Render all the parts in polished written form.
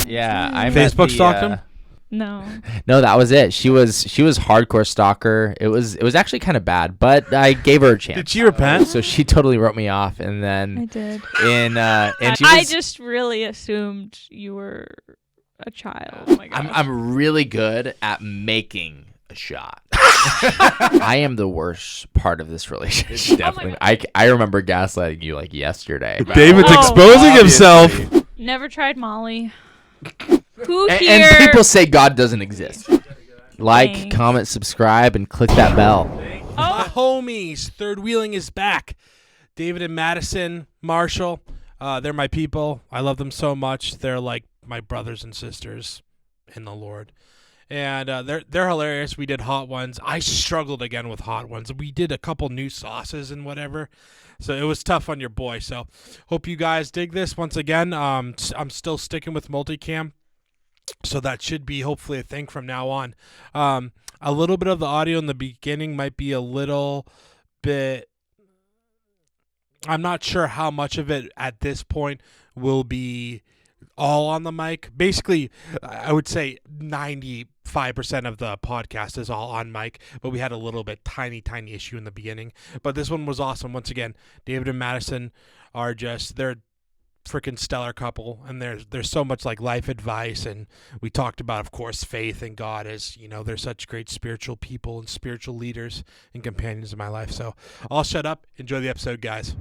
Yeah, I Facebook stalked him. No, that was it. She was hardcore stalker. It was actually kind of bad, but I gave her a chance. Did she repent? So she totally wrote me off, and then I did. I just really assumed you were a child. Oh my gosh. I'm really good at making a shot. I am the worst part of this relationship. Definitely. I remember gaslighting you like yesterday. David's exposing himself. Never tried Molly. Who And here? people say God doesn't exist. Like, Thanks. comment, subscribe, and click that bell. My homies, Third Wheeling is back. David and Madison, Marshall, they're my people. I love them so much. They're like my brothers and sisters in the Lord. And they're hilarious. We did hot ones. I struggled again with hot ones. We did a couple new sauces and whatever. So it was tough on your boy. So hope you guys dig this. Once again, I'm still sticking with multicam. So that should be hopefully a thing from now on. A little bit of the audio in the beginning might be a little bit. I'm not sure how much of it at this point will be all on the mic. Basically, I would say 95% of the podcast is all on mic, but we had a little bit tiny issue in the beginning. But this one was awesome. Once again, David and Madison are they're freaking stellar couple, and there's so much like life advice, and we talked about, of course, faith and God, as you know, they're such great spiritual people and spiritual leaders and companions in my life. So I'll shut up. Enjoy the episode, guys.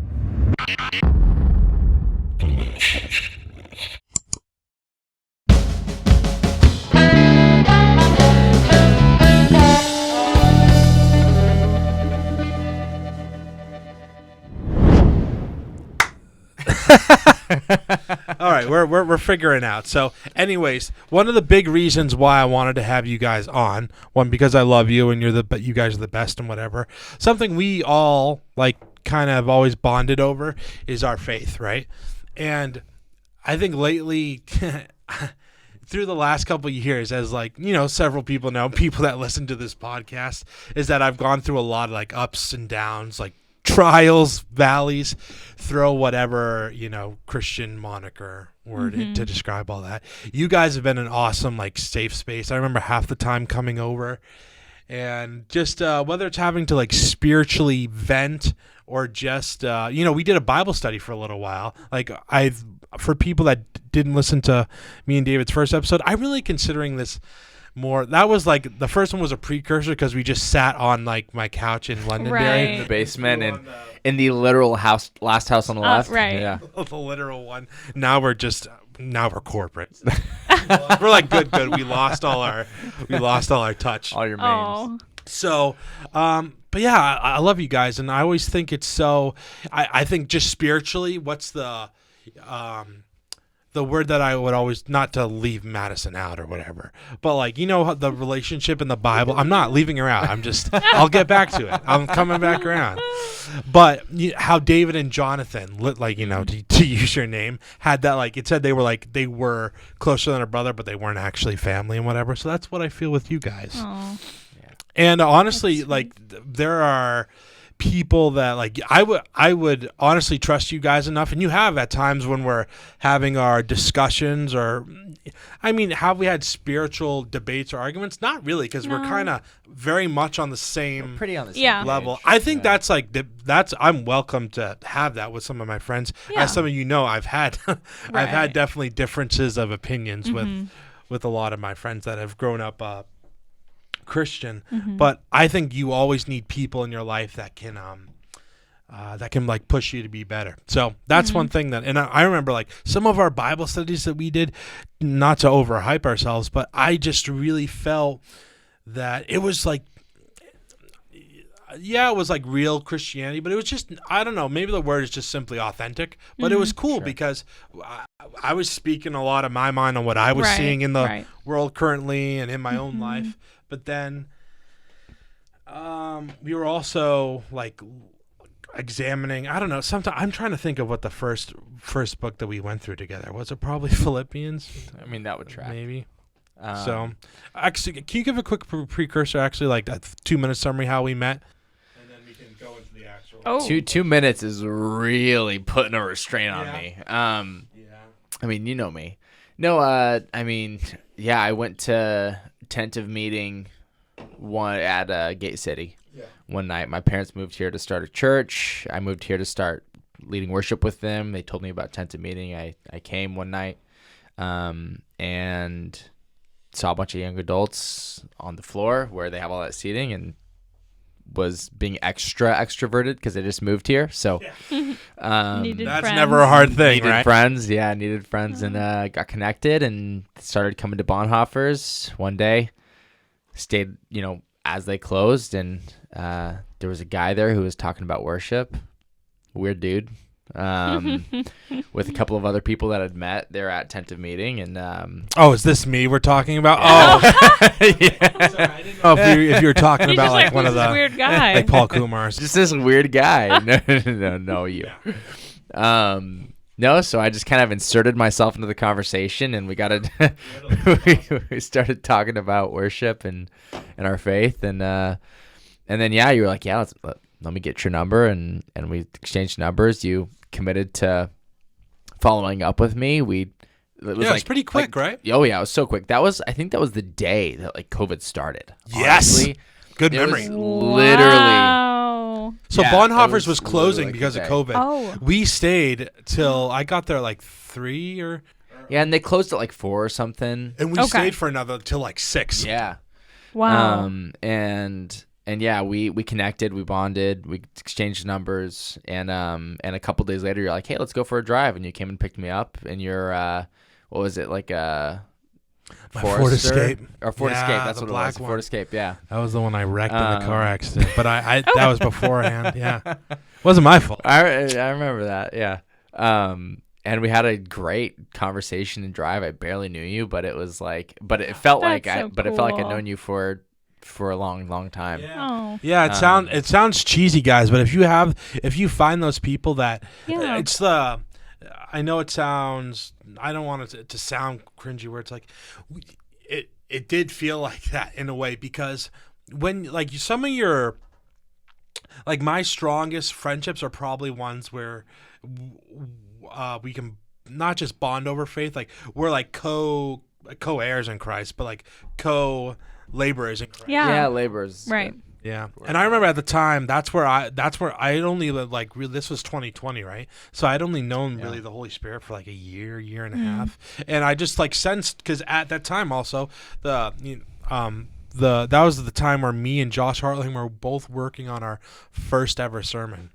All right, we're figuring out. So, anyways, one of the big reasons why I wanted to have you guys on, one, because I love you and you guys are the best and whatever. Something we all like kind of always bonded over is our faith, right? And I think lately through the last couple of years, as like, you know, several people know, people that listen to this podcast, is that I've gone through a lot of like ups and downs, like trials, valleys, throw whatever, you know, Christian moniker word to describe all that. You guys have been an awesome, like, safe space. I remember half the time coming over and just whether it's having to like spiritually vent or just, you know, we did a Bible study for a little while. Like, for people that didn't listen to me and David's first episode, I'm really considering this more. That was like, the first one was a precursor because we just sat on like my couch in Londonderry, in the basement, and in the literal last house on the left. Right. Yeah. The literal one. Now we're corporate. We're like good. We lost all our touch. All your memes. Oh. So, but yeah, I love you guys, and I always think it's so. I think just spiritually, what's the word that I would always, not to leave Madison out or whatever, but like, you know, the relationship in the Bible. I'm not leaving her out. I'm just, I'll get back to it. I'm coming back around. But how David and Jonathan, like, you know, to use your name, had that, like, it said they were closer than a brother, but they weren't actually family and whatever. So that's what I feel with you guys. Aww. And honestly, like, there are people that, like, I would honestly trust you guys enough, and you have at times when we're having our discussions, or I mean, have we had spiritual debates or arguments? Not really, because we're kind of very much on the same, We're pretty on the same level. page. I think that's like I'm welcome to have that with some of my friends. Yeah. As some of you know, I've had I've had definitely differences of opinions with a lot of my friends that have grown up Christian, but I think you always need people in your life that can like push you to be better. So that's one thing that, and I remember like some of our Bible studies that we did, not to overhype ourselves, but I just really felt that it was like, yeah, it was like real Christianity, but it was just, I don't know, maybe the word is just simply authentic, but it was cool because I was speaking a lot of my mind on what I was seeing in the world currently and in my own life. But then we were also like examining, I don't know, sometimes I'm trying to think of what the first book that we went through together was. It probably Philippians? I mean, that would track. Maybe. So actually, can you give a quick precursor, actually, like a 2-minute summary how we met? And then we can go into the actual. Oh. 2 minutes is really putting a restraint on me. I mean, you know me. No, I mean, yeah, I went to tentative meeting one at Gate City one night. My parents moved here to start a church. I moved here to start leading worship with them. They told me about tentative meeting. I came one night and saw a bunch of young adults on the floor where they have all that seating, and was being extra extroverted because I just moved here. So Needed that's friends. never a hard thing, needed right? friends. Yeah, needed friends, and got connected and started coming to Bonhoeffer's one day. Stayed, as they closed, and there was a guy there who was talking about worship. Weird dude. With a couple of other people that I'd met there at tentative meeting, and Is this me we're talking about? yeah. Sorry, I didn't know if you were talking He's about just like one who's of this the weird guy. like Paul Kumars. Just this weird guy. No, you. No, so I just kind of inserted myself into the conversation, and we we started talking about worship and our faith, and then you were like, yeah, let me get your number, and we exchanged numbers. You committed to following up with me. It was pretty quick, right? Oh yeah, it was so quick. I think that was the day that COVID started. Yes. Honestly. Good It memory. was literally. Wow. So Yeah, Bonhoeffer's that was was closing literally because of the day. COVID. Oh. We stayed till I got there like 3 or, Yeah, and they closed at like 4 or something. and we Okay. stayed for another till like 6. Yeah. Wow. And yeah, we connected, we bonded, we exchanged numbers, and a couple days later, you're like, hey, let's go for a drive, and you came and picked me up, and you're what was it, like a My Ford Forester? Escape. Or Ford Yeah, Escape? That's the what it black was. one. Ford Escape, yeah. That was the one I wrecked in the car Um, accident, but I that was beforehand. Yeah, wasn't my fault. I remember that, yeah. And we had a great conversation and drive. I barely knew you, but it was like, it felt That's like so it felt like I'd cool. known you for a long, long time. Oh. Yeah, it sounds cheesy, guys, but if you find those people that Yeah. it's the, I know it sounds, I don't want it to sound cringy where it's like, it did feel like that in a way, because when like some of your, like my strongest friendships are probably ones where we can not just bond over faith, like we're like co-heirs in Christ, but like co-laborers in Christ. Yeah. Yeah, laborers. Right. Yeah, and I remember at the time that's where I had only like really, this was 2020, right? So I'd only known really the Holy Spirit for like a year and a half, and I just like sensed, because at that time also that was the time where me and Josh Hartling were both working on our first ever sermon,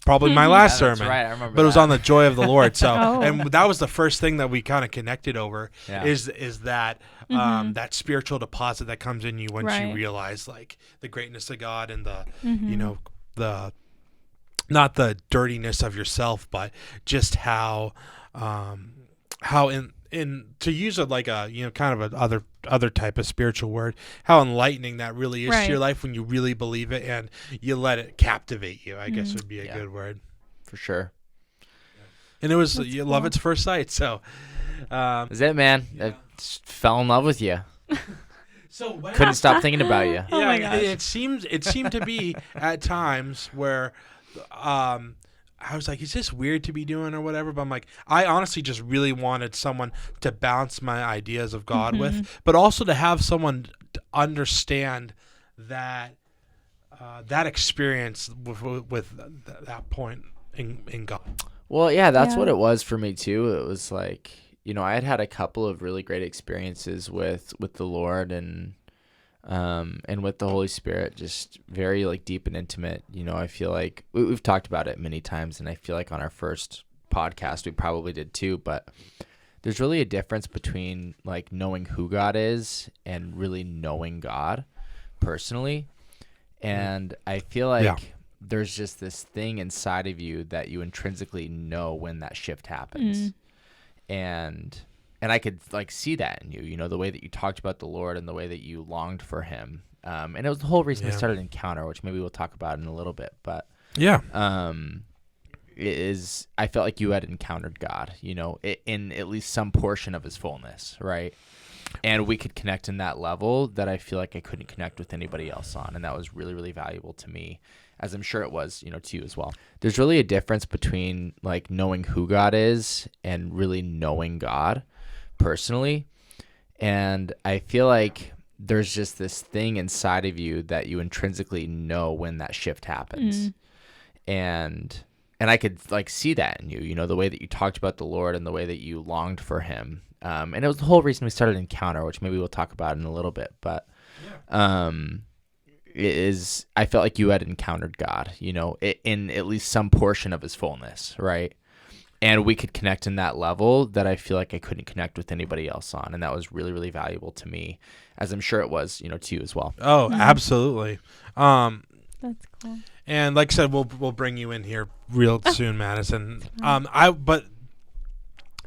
probably my last Yeah, that's sermon, right, I remember but it was that. on the joy of the Lord. So Oh. and that was the first thing that we kind of connected over, Yeah. is that that spiritual deposit that comes in you once you Right. realize like the greatness of God and the Mm-hmm. the not the dirtiness of yourself, but just how in to use it like a kind of a other type of spiritual word, how enlightening that really is to your Right. life when you really believe it and you let it captivate you, I guess would be a Yeah. good word. For sure. And it was That's you love cool. at first sight. So That's it, man. I just fell in love with you. so when Couldn't stop thinking about you. Oh my gosh. it seemed to be at times where I was like, is this weird to be doing or whatever? But I'm like, I honestly just really wanted someone to bounce my ideas of God with, but also to have someone to understand that that experience with that point in God. Well, yeah, that's Yeah. what it was for me too. It was like, I had a couple of really great experiences with the Lord and with the Holy Spirit, just very like deep and intimate. I feel like we've talked about it many times, and I feel like on our first podcast we probably did too, but there's really a difference between like knowing who God is and really knowing God personally. And I feel like Yeah. there's just this thing inside of you that you intrinsically know when that shift happens. And I could like see that in you, the way that you talked about the Lord and the way that you longed for him. And it was the whole reason I Yeah. started Encounter, which maybe we'll talk about in a little bit. But Yeah. I felt like you had encountered God, in at least some portion of his fullness, right? And we could connect in that level that I feel like I couldn't connect with anybody else on. And that was really, really valuable to me, as I'm sure it was, to you as well. There's really a difference between like knowing who God is and really knowing God personally, and I feel like there's just this thing inside of you that you intrinsically know when that shift happens. And I could like see that in you, you know, the way that you talked about the Lord and the way that you longed for him. And it was the whole reason we started Encounter, which maybe we'll talk about in a little bit. But I felt like you had encountered God, you know, in at least some portion of his fullness, right? And we could connect in that level that I feel like I couldn't connect with anybody else on. And that was really, really valuable to me, as I'm sure it was, you know, to you as well. Oh, absolutely. That's cool. And like I said, we'll bring you in here real soon, Madison. But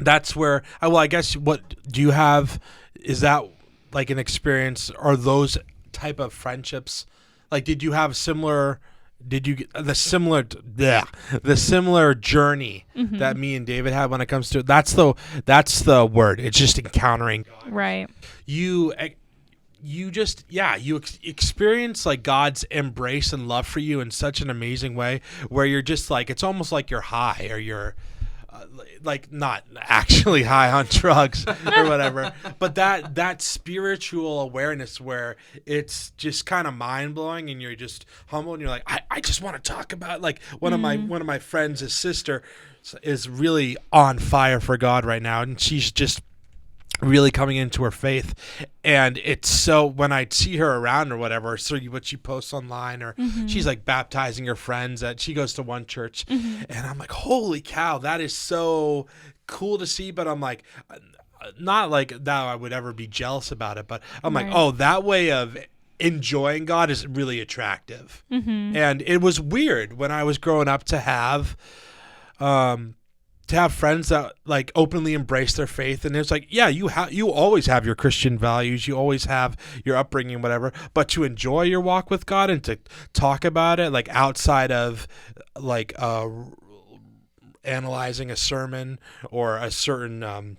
that's where I guess what do you have? Is that like an experience? Are those type of friendships? Like, did you have similar? Did you the similar journey that me and David had when it comes to that's the word. It's just encountering God. Right. You just you experience like God's embrace and love for you in such an amazing way where you're just like it's almost like you're high or you're like not actually high on drugs or whatever, but that spiritual awareness where it's just kind of mind blowing and you're just humble and you're like I just want to talk about like one of my friends, his sister is really on fire for God right now and she's just really coming into her faith, and it's so when I see her around or whatever, so what she posts online or she's like baptizing her friends that she goes to one church, and I'm like, holy cow, that is so cool to see. But I'm like, not like that I would ever be jealous about it, but I'm like, oh, that way of enjoying God is really attractive. And it was weird when I was growing up to have friends that like openly embrace their faith, and it's like, yeah, you always have your Christian values, you always have your upbringing, whatever, but to enjoy your walk with God and to talk about it like outside of like analyzing a sermon or a certain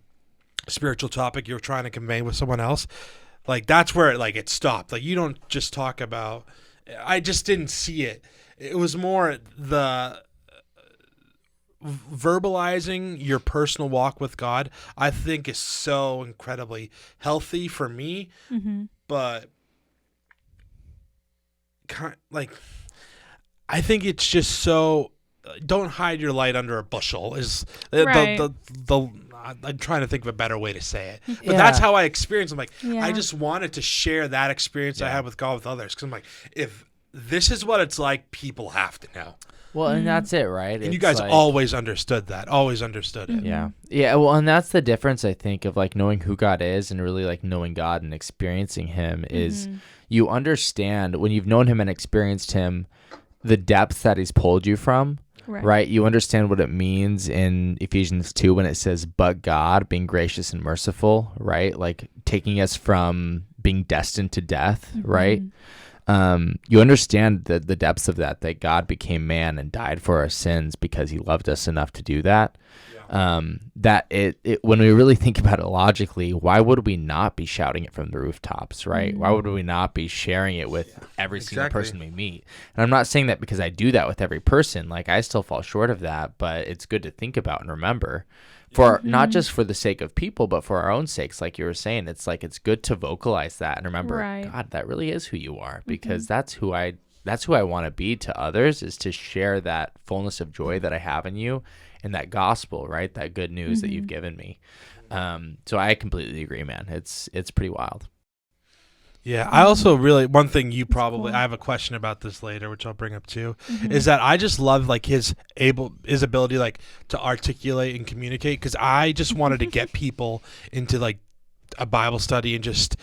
spiritual topic you're trying to convey with someone else, like that's where it stopped. Like you don't just talk about. I just didn't see it. It was more the verbalizing your personal walk with God, I think is so incredibly healthy for me, but like I think it's just so don't hide your light under a bushel is right. I'm trying to think of a better way to say it, but that's how I experience. I'm like, I just wanted to share that experience I had with God with others, because I'm like, if this is what it's like, people have to know. Well, and that's it, right? And you guys always understood that. Always understood it. Yeah. Yeah, well, and that's the difference, I think, of like knowing who God is and really like knowing God and experiencing him is you understand when you've known him and experienced him, the depth that he's pulled you from, right? You understand what it means in Ephesians 2 when it says, but God being gracious and merciful, right? Like taking us from being destined to death, right? You understand the depths of that God became man and died for our sins because he loved us enough to do that. That it when we really think about it logically, why would we not be shouting it from the rooftops, right? Why would we not be sharing it with every single person we meet? And I'm not saying that because I do that with every person. Like I still fall short of that, but it's good to think about and remember. For not just for the sake of people, but for our own sakes, like you were saying, it's like it's good to vocalize that and remember, God, that really is who you are, because that's who I want to be to others, is to share that fullness of joy that I have in you and that gospel, right? That good news that you've given me. So I completely agree, man. It's pretty wild. Yeah, I also really, one thing you probably, I have a question about this later, which I'll bring up too, is that I just love like his ability like to articulate and communicate, because I just wanted to get people into like a Bible study and just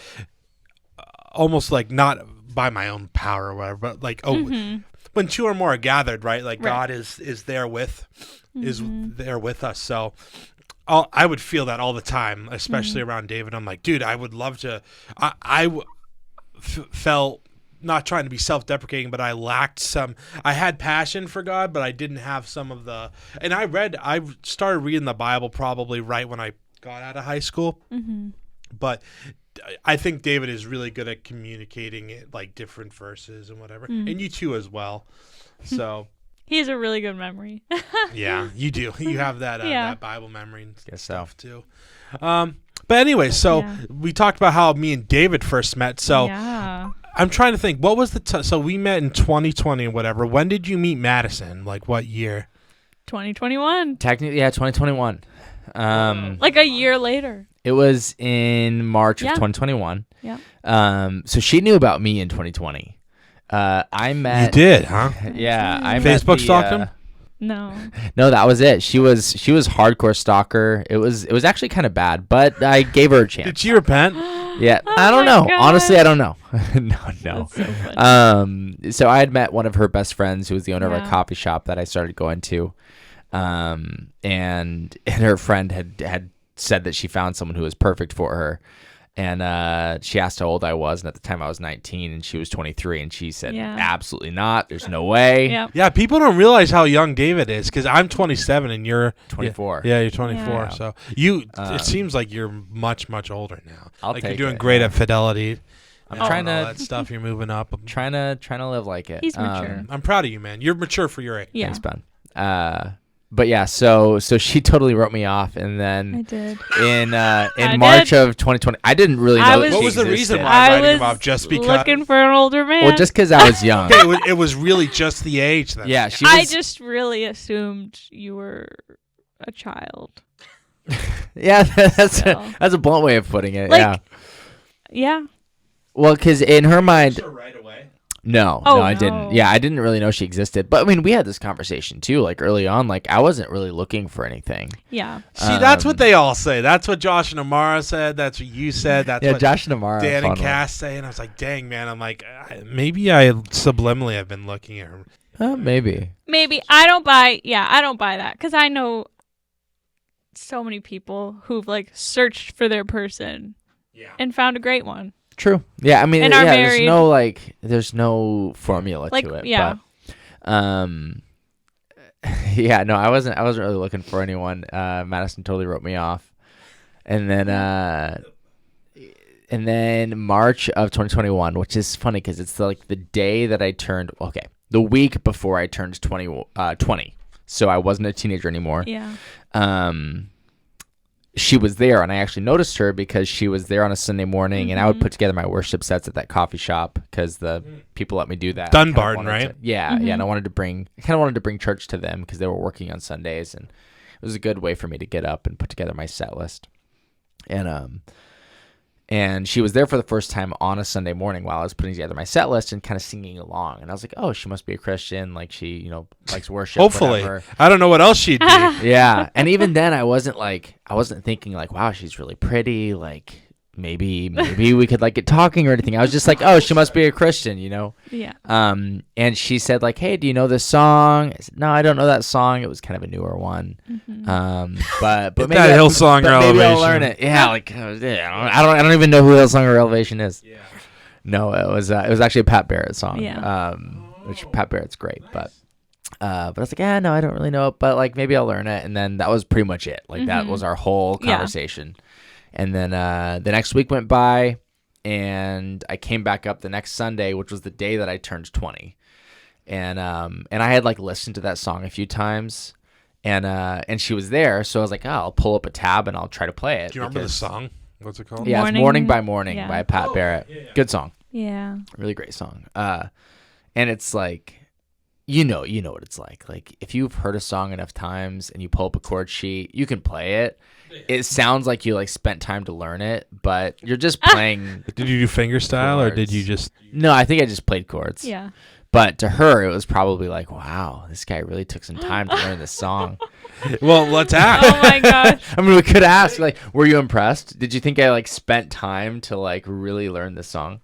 almost like not by my own power or whatever, but like when two or more are gathered, right? Like God is there with us. So I would feel that all the time, especially around David. I'm like, dude, I would love to. Felt, not trying to be self-deprecating, but I had passion for God, but I didn't have some of the, and I started reading the Bible probably right when I got out of high school, but I think David is really good at communicating it, like different verses and whatever, and you too as well. So He has a really good memory. Yeah, you do. You have that Yeah. that Bible memory and Guess so. stuff too. But anyway, so Yeah. we talked about how me and David first met. So yeah. I'm trying to think, what was the so we met in 2020 or whatever. When did you meet Madison? Like what year? 2021. Technically, yeah, 2021. Like a year later. It was in March of Yeah. 2021. Yeah. So she knew about me in 2020. I met. You did, huh? Yeah, I met Facebook the, stalked him? No. No, that was it. She was hardcore stalker. It was actually kind of bad, but I gave her a chance. Did she repent? Yeah, Oh I don't my know. God. Honestly, I don't know. No. That's so funny. So I had met one of her best friends who was the owner of Yeah. a coffee shop that I started going to. And her friend had said that she found someone who was perfect for her. And she asked how old I was, and at the time I was 19 and she was 23, and she said, Yeah. absolutely not. There's no way. Yeah. Yeah, people don't realize how young David is because I'm 27 and you're 24. Yeah, you're 24. Yeah. So you, Um, it seems like you're much older now. I'll like take you're doing it, great yeah. at Fidelity. I'm and trying all to that stuff. You're moving up. trying to live like it. He's mature. I'm proud of you, man. You're mature for your age. Yeah. Thanks, Ben. But yeah, so she totally wrote me off, and I then did. in I March did. of 2020, I didn't really know I that was- she What was the reason existed. why? I writing was him off just because- looking for an older man. Well, just because I was young. Okay, it was really just the age then. Yeah, she was. I just really assumed you were a child. Yeah, that's So. that's a blunt way of putting it. Like- yeah. Yeah. Well, because in her mind, right away. no, Oh, I no. didn't. Yeah, I didn't really know she existed. But I mean, we had this conversation too, like early on. Like I wasn't really looking for anything. Yeah. See, that's what they all say. That's what Josh and Amara said. That's what you said. That's Yeah, what Josh and Amara. are Dan fun and ones. Cass say. And I was like, dang, man. I'm like, maybe I subliminally have been looking at her. Maybe. Maybe I don't buy that because I know so many people who've like searched for their person and found a great one. True. Yeah, I mean, And are there's married. there's no formula Like, to it. yeah. But, yeah, no, I wasn't really looking for anyone. Madison totally wrote me off, and then March of 2021, which is funny because it's like the day that I turned. Okay, the week before I turned 20, so I wasn't a teenager anymore. Yeah. She was there, and I actually noticed her because she was there on a Sunday morning, and I would Mhm. put together my worship sets at that coffee shop because the people let me do that. Dunbarton, I kinda right? wanted to- yeah, and I wanted to bring church to them because they were working on Sundays, and it was a good way for me to get up and put together my set list. And she was there for the first time on a Sunday morning while I was putting together my set list and kind of singing along. And I was like, oh, she must be a Christian. Like she, likes worship. Hopefully. whatever. I don't know what else she'd do. Yeah. And even then I wasn't thinking like, wow, she's really pretty. Like maybe we could like get talking or anything. I was just like, oh, she must be a Christian, Yeah. And she said like, hey, do you know this song? I said, no, I don't know that song. It was kind of a newer one. But Get maybe that Hillsong or maybe I'll Elevation. learn it. Yeah, like yeah, I don't even know who Hillsong or Elevation is. Yeah. No, it was actually a Pat Barrett song. Yeah. Which Pat Barrett's great, but I was like, yeah, no, I don't really know it, but like maybe I'll learn it. And then that was pretty much it. Like that was our whole Yeah. conversation. And then the next week went by, and I came back up the next Sunday, which was the day that I turned 20. And I had like listened to that song a few times, and she was there, so I was like, oh, I'll pull up a tab and I'll try to play it. Do you remember the because- song? What's it called? Yeah, it's Morning by Morning yeah. by Pat Barrett. Good song. Yeah. Really great song. And it's like, you know what it's like. Like if you've heard a song enough times and you pull up a chord sheet, you can play it. It sounds like you like spent time to learn it, but you're just playing. Did you do finger style or did you just? No, I think I just played chords. Yeah. But to her, it was probably like, wow, this guy really took some time to learn this song. Well, let's ask. Oh my gosh. I mean, we could ask, like, were you impressed? Did you think I like spent time to like really learn this song?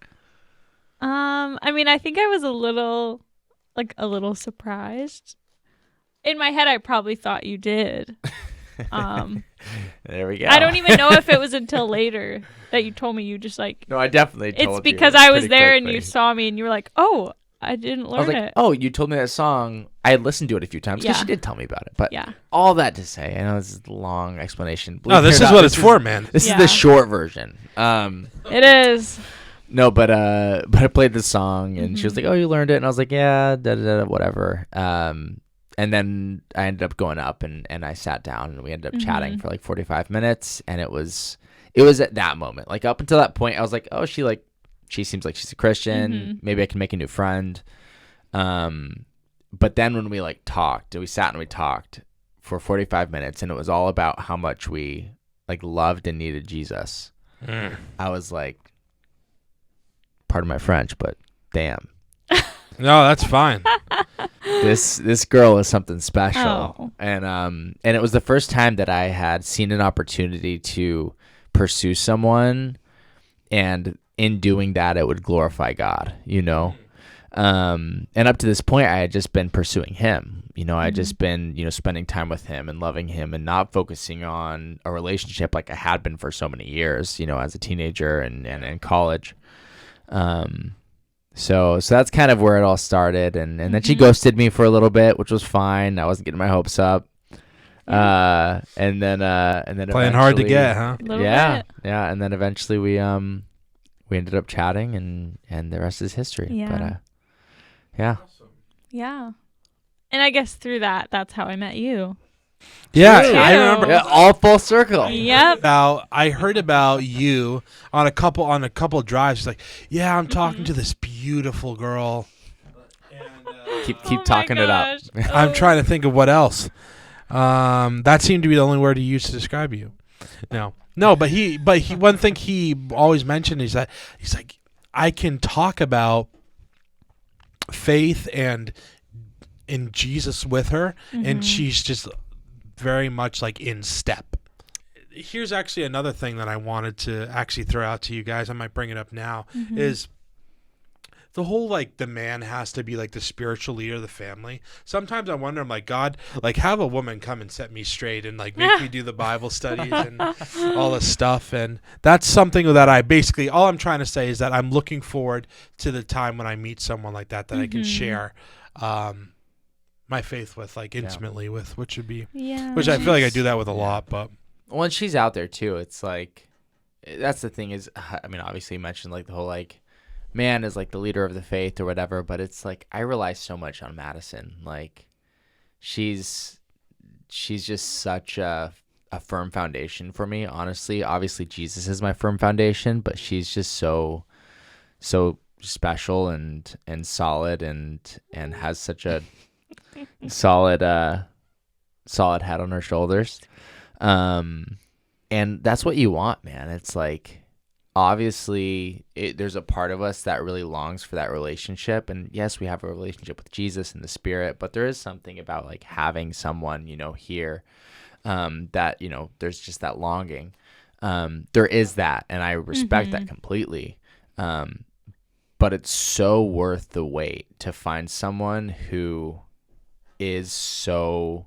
I mean, I think I was a little surprised. In my head, I probably thought you did. There we go. I don't even know if it was until later that you told me. You just like, No, I definitely told it's you because I was pretty there and you quickly. saw me and you were like, oh, I didn't I was learn like, it. oh, you told me that song. I had listened to it a few times because Yeah. she did tell me about it. But Yeah. all that to say, I know this is a long explanation. No, this is what it's for, man. This is Yeah. the short version. It is. No, but I played the song and she was like, "Oh, you learned it," and I was like, "Yeah, whatever." then I ended up going up and I sat down and we ended up chatting for like 45 minutes. And it was at that moment, like up until that point, I was like, oh, she seems like she's a Christian. Maybe I can make a new friend. But then when we like talked, we sat and we talked for 45 minutes, and it was all about how much we like loved and needed Jesus. I was like, pardon my French, but damn. No, that's fine. This girl is something special. Oh. And it was the first time that I had seen an opportunity to pursue someone, and in doing that it would glorify God, you know. And up to this point I had just been pursuing him, you know. I had just been, you know, spending time with him and loving him and not focusing on a relationship like I had been for so many years, you know, as a teenager and in college. So that's kind of where it all started, and then she ghosted me for a little bit, which was fine. I wasn't getting my hopes up. And then Playing hard to get, huh? Yeah. Yeah, and then eventually we ended up chatting, and the rest is history. Yeah. But yeah. Yeah. And I guess through that's how I met you. Yeah, True. I remember. Yeah, all full circle. Yep. I heard about you on a couple drives. She's like, yeah, I'm talking to this beautiful girl. And, Keep talking it up. I'm trying to think of what else. That seemed to be the only word he used to describe you. No, but he one thing he always mentioned is that he's like, I can talk about faith and in Jesus with her, and she's just very much like in step. Here's actually another thing that I wanted to actually throw out to you guys. I might bring it up now. Is the whole like the man has to be like the spiritual leader of the family. Sometimes I wonder, I'm like, God, like have a woman come and set me straight and like make me do the Bible studies and all this stuff. And that's something that I basically, all I'm trying to say is that I'm looking forward to the time when I meet someone like that I can share my faith with, like intimately with, which would be, which I feel like I do that with a lot. But when she's out there too, it's like, that's the thing is, I mean, obviously you mentioned like the whole like man is like the leader of the faith or whatever, but it's like I rely so much on Madison. Like she's just such a firm foundation for me, honestly. Obviously Jesus is my firm foundation, but she's just so special and solid and has such a solid head on her shoulders. And that's what you want, man. It's like, obviously there's a part of us that really longs for that relationship, and yes, we have a relationship with Jesus and the Spirit, but there is something about like having someone, you know, here that, you know, there's just that longing. There is that, and I respect that completely. But it's so worth the wait to find someone who is so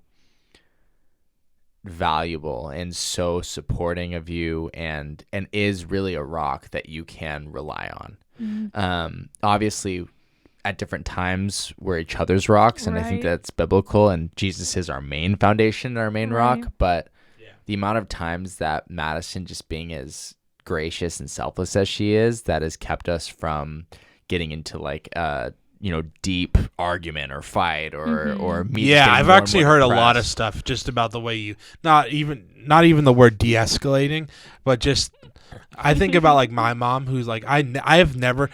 valuable and so supporting of you and is really a rock that you can rely on. Obviously at different times we're each other's rocks, and I think that's biblical, and Jesus is our main foundation, our main rock. But the amount of times that Madison, just being as gracious and selfless as she is, that has kept us from getting into like deep argument or fight or me. Yeah, I've actually heard a lot of stuff just about the way you not even the word de-escalating, but just I think about like my mom, who's like I've never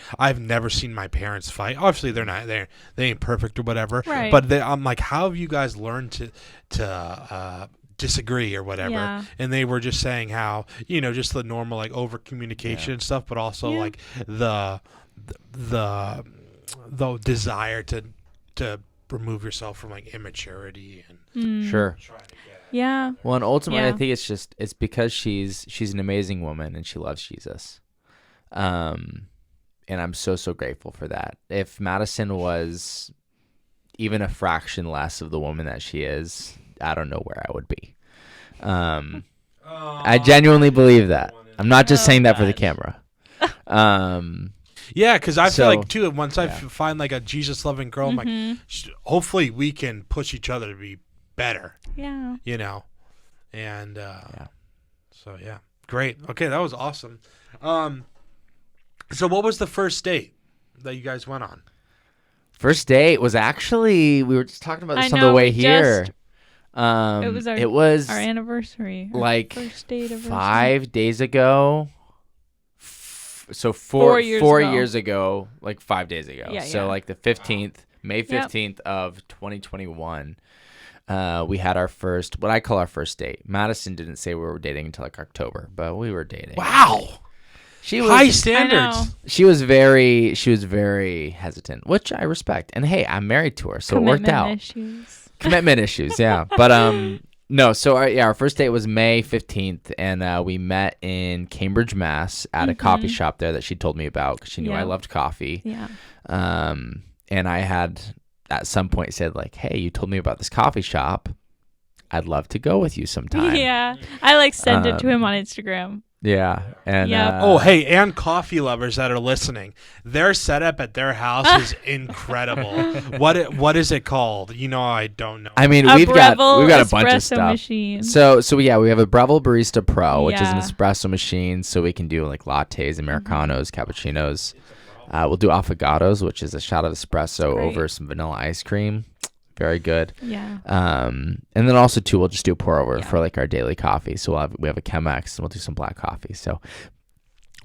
seen my parents fight. Obviously they ain't perfect or whatever, right. But I'm like, how have you guys learned to disagree or whatever? Yeah. And they were just saying how, you know, just the normal like over communication and stuff, but also like the desire to remove yourself from like immaturity and Sure. trying to get Yeah. Well, and ultimately, Yeah. I think it's because she's an amazing woman and she loves Jesus, and I'm so grateful for that. If Madison was even a fraction less of the woman that she is, I don't know where I would be. I genuinely believe that. I'm not just saying that for the camera. Yeah, because I feel So, like too. Once I find like a Jesus loving girl, I'm like, hopefully we can push each other to be better. Yeah. You know, and so yeah, great. Okay, that was awesome. So what was the first date that you guys went on? First date was actually, we were just talking about this on the know, way we here. just- it was our anniversary. Our like first date anniversary. 5 days ago. So 4 years ago, like 5 days ago. Yeah, so yeah. like the 15th, May 15th of 2021, we had our first, what I call our first date. Madison didn't say we were dating until like October, but we were dating. Wow. She was High standards. She was very hesitant, which I respect. And hey, I'm married to her, so it worked out. Commitment issues, yeah. But no, so our first date was May 15th, and we met in Cambridge, Mass, at a coffee shop there that she told me about because she knew I loved coffee. Yeah. And I had at some point said like, "Hey, you told me about this coffee shop. I'd love to go with you sometime." Yeah, I like sent it to him on Instagram. Yeah, and Yep. Oh, hey, and coffee lovers that are listening, their setup at their house is incredible. What is it called? I don't know. I mean, A we've got Breville a bunch of espresso stuff. machine. So yeah, we have a Breville Barista Pro, which is an Yeah. espresso machine, so we can do like lattes, americanos, cappuccinos. We'll do affogatos, which is a shot of espresso Great. over some vanilla ice cream. Very good. Yeah. And then also too, we'll just do a pour over Yeah. for like our daily coffee. So we have a Chemex, and we'll do some black coffee. So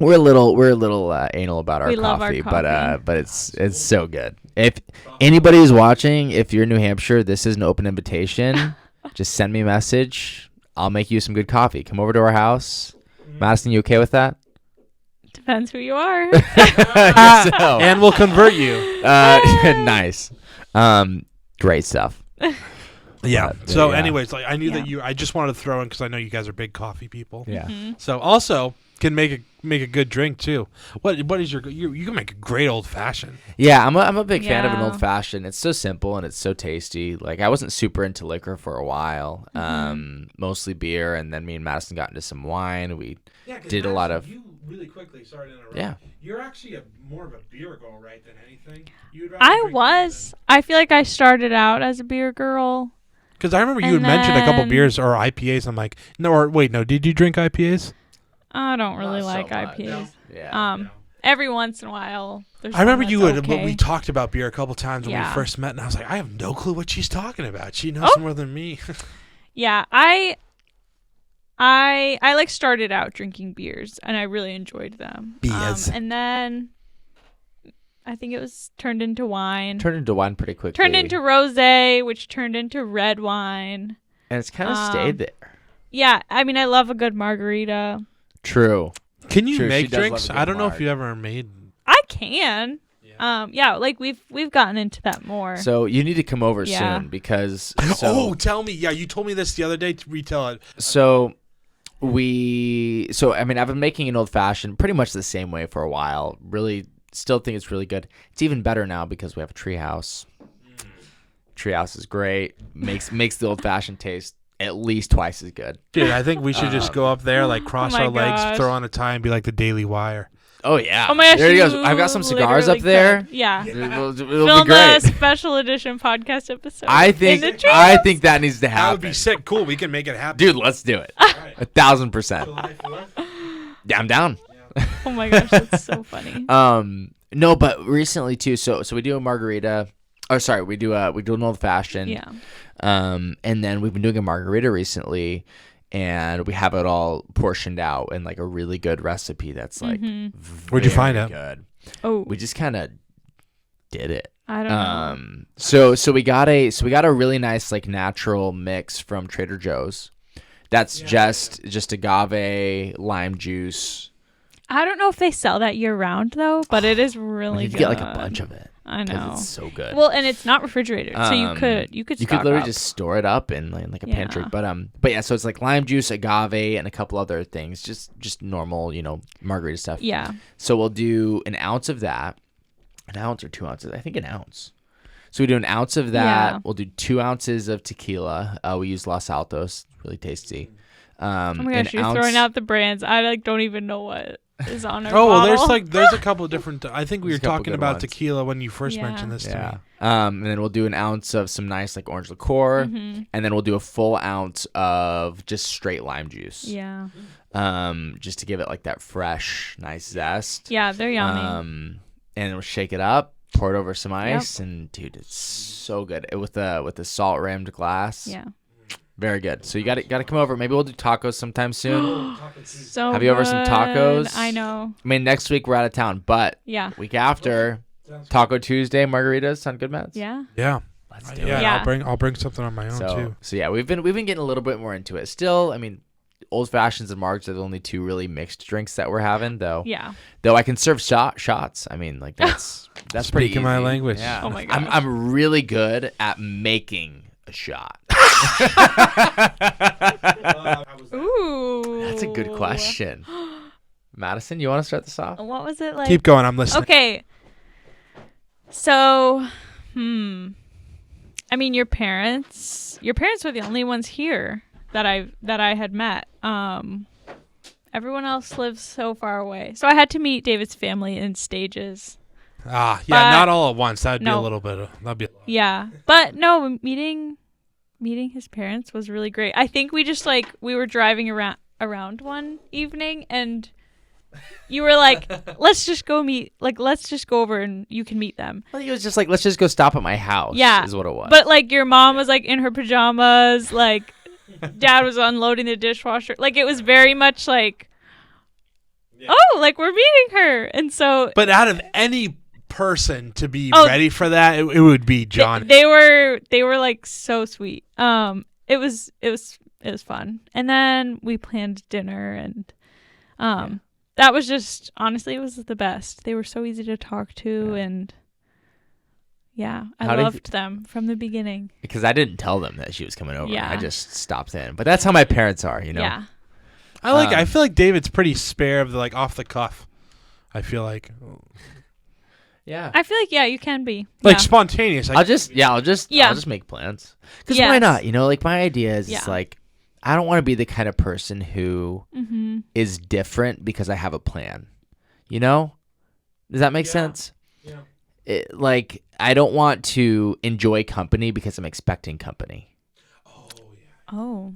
we're a little anal about our We coffee, love our coffee. but it's so good. If anybody is watching, if you're in New Hampshire, this is an open invitation. Just send me a message. I'll make you some good coffee. Come over to our house. Madison, you okay with that? Depends who you are. I guess so. And we'll convert you. Nice. Great stuff. Yeah. But, So, yeah. anyways, like I knew Yeah. that I just wanted to throw in because I know you guys are big coffee people. Yeah. Mhm. So also can make a good drink too. What is you can make a great old fashioned. Yeah, I'm a big fan of an Yeah. old fashioned. It's so simple and it's so tasty. Like I wasn't super into liquor for a while. Mostly beer, and then me and Madison got into some wine. We did a lot of You really quickly, sorry to interrupt. Yeah. You're actually more of a beer girl, right, than anything. I was. I feel like I started out as a beer girl. Because I remember you And had mentioned a couple then- beers or IPAs. I'm like, no, or wait, no. Did you drink IPAs? I don't really Not so like much. IPAs. Yeah. Every once in a while. There's I remember one you that's had okay. we talked about beer a couple times when we Yeah. first met, and I was like, I have no clue what she's talking about. She knows Oh. more than me. Yeah, I like started out drinking beers and I really enjoyed them. Beers. And then I think it was turned into wine. Turned into wine pretty quickly. Turned into rosé, which turned into red wine. and it's kind of stayed there. Yeah, I mean I love a good margarita. True. Can you True, she make does love drinks? a good I don't know if marg. you ever made. I can. Yeah, like we've gotten into that more. So you need to come over Yeah. soon because Oh, tell me. Yeah, you told me this the other day. To retell it. So I mean, I've been making an old fashioned pretty much the same way for a while. Really, still think it's really good. It's even better now because we have a treehouse. Treehouse is great. Makes the old fashioned taste at least twice as good. Dude, I think we should just go up there, like cross my our legs, gosh. throw on a tie, and be like the Daily Wire. Oh yeah. Oh my gosh, There he goes. you I've got some cigars up literally there. could. Yeah. It'll Film be great. a special edition podcast episode. I in think the I treehouse. think that needs to That would be happen. sick. Cool. We can make it happen. Dude, let's do it. 1,000%. Yeah, I'm down. Oh my gosh, that's so funny. No, but recently too. So we do a margarita. Oh, sorry, we do an old fashioned. Yeah. And then we've been doing a margarita recently, and we have it all portioned out in like a really good recipe that's like. Where'd you find very it? Good. Oh, We just kind of did it. I don't know. So we got a really nice like natural mix from Trader Joe's. That's just agave, lime juice. I don't know if they sell that year round though, but it is really You good. get like a bunch of it. I 'cause know. It's so good. Well, and it's not refrigerated, so you could you stock could literally up. just store it up in like a pantry. Yeah. But yeah, so it's like lime juice, agave, and a couple other things, just normal, margarita stuff. Yeah. So we'll do an ounce of that, an ounce or 2 ounces, I think an ounce. So we do an ounce of that. Yeah. We'll do 2 ounces of tequila. We use Los Altos, really tasty. Oh my gosh, you're throwing out the brands. I like don't even know what is on our Oh, well, bottle. there's a couple of different. I think we There's were a couple talking good about ones. tequila when you first Yeah. mentioned this to Yeah. me. And then we'll do an ounce of some nice like orange liqueur, Mm-hmm. and then we'll do a full ounce of just straight lime juice. Yeah. Just to give it like that fresh, nice zest. Yeah, they're yummy. And we'll shake it up, pour it over some ice, and dude, it's so good. It with the salt rimmed glass. Yeah. Very good. So you got to come over. Maybe we'll do tacos sometime soon. So Have you over some tacos? I know. I mean, next week we're out of town, but week after, Taco Tuesday, margaritas. Sound good, Mads? Yeah. Yeah. Let's do it. Yeah. I'll bring something on my own too. So yeah, we've been getting a little bit more into it. Still, I mean, old fashions and margs are the only two really mixed drinks that we're having, though. Yeah. Though I can serve shots. I mean, like that's pretty easy. Speaking my language. Oh my god. I'm really good at making a shot. Ooh. That's a good question. Madison, you want to start this off? What was it like? Keep going. I'm listening. Okay. So, I mean, your parents were the only ones here that I had met. Everyone else lives so far away. So I had to meet David's family in stages. Yeah, But- not all at once. That'd be a No. little bit. That'd be. Yeah. But no, meeting his parents was really great. I think we just we were driving around one evening and you were like, let's just go over and you can meet them. Well, it was just like, let's just go stop at my house. Yeah. Is what it was. But your mom was in her pajamas, dad was unloading the dishwasher. It was very much oh, we're meeting her. And so But out of any person to be ready for that, it would be John. They were so sweet. It was fun. And then we planned dinner and that was just, honestly, it was the best. They were so easy to talk to and I loved them from the beginning. Because I didn't tell them that she was coming over. Yeah. I just stopped in. But that's how my parents are, you know? Yeah. I feel like David's pretty spare of the off the cuff. I feel like Yeah. I feel you can be. spontaneous. I'll just make plans. Because why not? My idea is I don't want to be the kind of person who is different because I have a plan. Does that make sense? Yeah. I don't want to enjoy company because I'm expecting company. Oh yeah. Oh.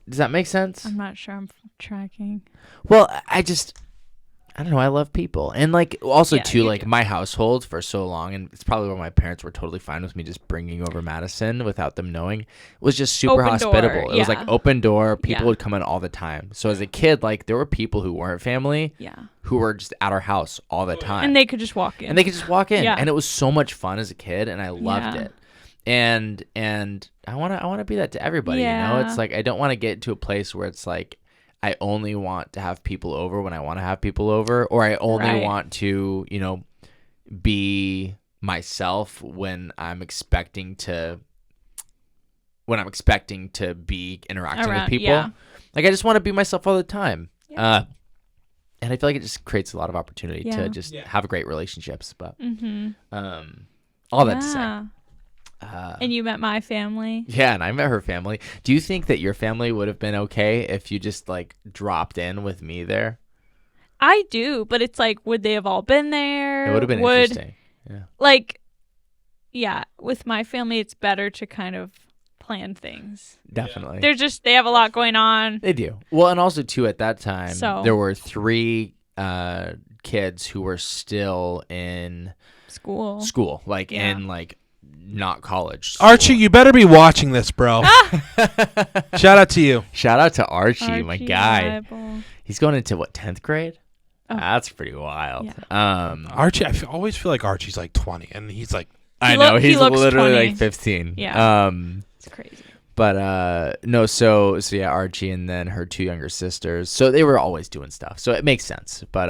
Does that make sense? I'm not sure I'm tracking. Well, I don't know. I love people. And also too, you do. my household for so long, and it's probably why my parents were totally fine with me just bringing over Madison without them knowing, was just super Open hospitable. door, It was open door. People Yeah. would come in all the time. So as a kid, there were people who weren't family who were just at our house all the time. And they could just walk in. And they could just walk in. Yeah. And it was so much fun as a kid, and I loved Yeah. it. And I want to be that to everybody, Yeah. It's I don't want to get to a place where it's I only want to have people over when I want to have people over, or I only want to, be myself when I'm expecting to be interacting with people. Yeah. I just want to be myself all the time. Yeah. And I feel like it just creates a lot of opportunity to Yeah. just have great relationships. But Mm-hmm. all that to say. And you met my family. Yeah, and I met her family. Do you think that your family would have been okay if you just dropped in with me there? I do, but it's would they have all been there? It would have been interesting. Yeah, with my family, it's better to kind of plan things. Definitely. They have a lot going on. They do. Well, and also too, at that time, So- there were 3 kids who were still in School. in not college. Archie, you better be watching this, bro. Shout out to you. Shout out to Archie, my guy. Bible. He's going into 10th grade? Oh. That's pretty wild. Yeah. Archie, always feel like Archie's 20, and he's I know, he he's looks literally 20. 15. Yeah. It's crazy. But no, so yeah, Archie and then her 2 younger sisters. So they were always doing stuff. So it makes sense. But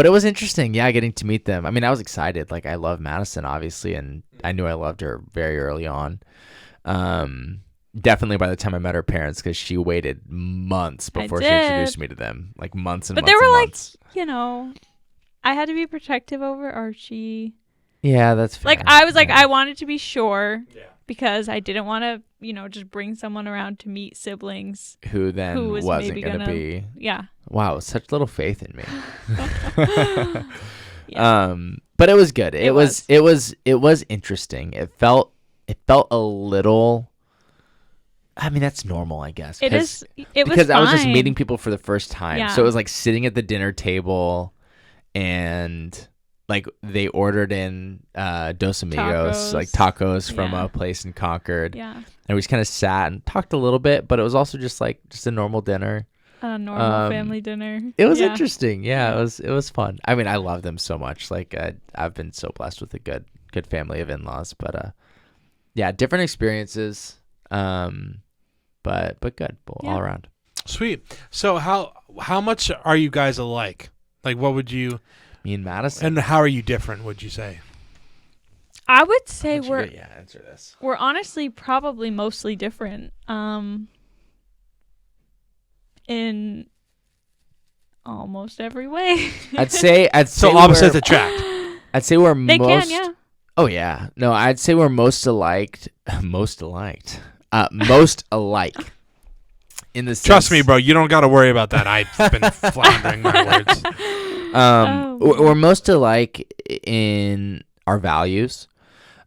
it was interesting, getting to meet them. I mean, I was excited. I love Madison, obviously, and I knew I loved her very early on. Definitely by the time I met her parents, because she waited months before she introduced me to them. Months and months. But they were months. I had to be protective over Archie. Yeah, that's fair. I was I wanted to be sure because I didn't want to, just bring someone around to meet siblings. Who then who was wasn't maybe going to gonna- be. Yeah. Wow, such little faith in me. Yeah. But it was good. It was interesting. It felt a little. I mean, that's normal, I guess. It was because I was just fine. meeting people for the first time. Yeah. So it was sitting at the dinner table and like they ordered in Dos Amigos, Tacos. like tacos from Yeah. a place in Concord. Yeah. And we just kind of sat and talked a little bit, but it was also just a normal dinner. A normal family dinner. It was Yeah. interesting. Yeah, it was fun. I mean, I love them so much. Like I've been so blessed with a good family of in-laws, but yeah, different experiences. But good all around. Sweet. So how much are you guys alike? Like, what would you? Me and Madison. And how are you different? Would you say? I would say answer this. we're honestly probably mostly different. In almost every way. I'd say So opposites attract. I'd say we're They most. can, yeah. Oh yeah, no, I'd say we're most alike. Most alike. In the Trust sense, me, bro. You don't got to worry about that. I've been floundering my words. We're most alike in our values,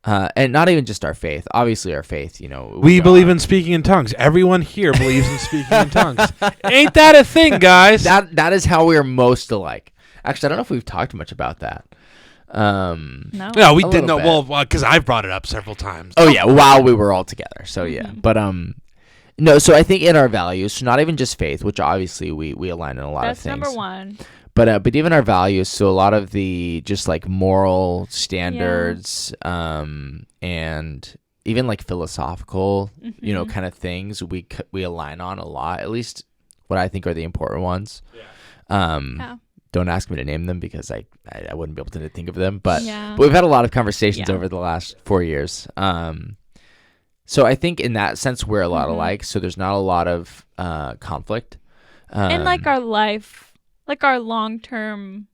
and not even just our faith. Obviously, our faith. You know, We believe in speaking in tongues. Everyone here believes in speaking in tongues. Ain't that a thing, guys? that is how we are most alike. Actually, I don't know if we've talked much about that. No. No, we A didn't know. little bit. Well, because I've brought it up several times. Oh yeah, while we were all together. So yeah, but no. So I think in our values, so not even just faith, which obviously we align in a lot That's of things. number one. But even our values, so a lot of the just like moral standards, and even like philosophical, you know, kind of things we align on a lot. At least what I think are the important ones. Yeah. Don't ask me to name them because I wouldn't be able to think of them. But Yeah. we've had a lot of conversations Yeah. over the last 4 years. So I think in that sense we're a lot alike. So there's not a lot of conflict. And like our life, like our long-term,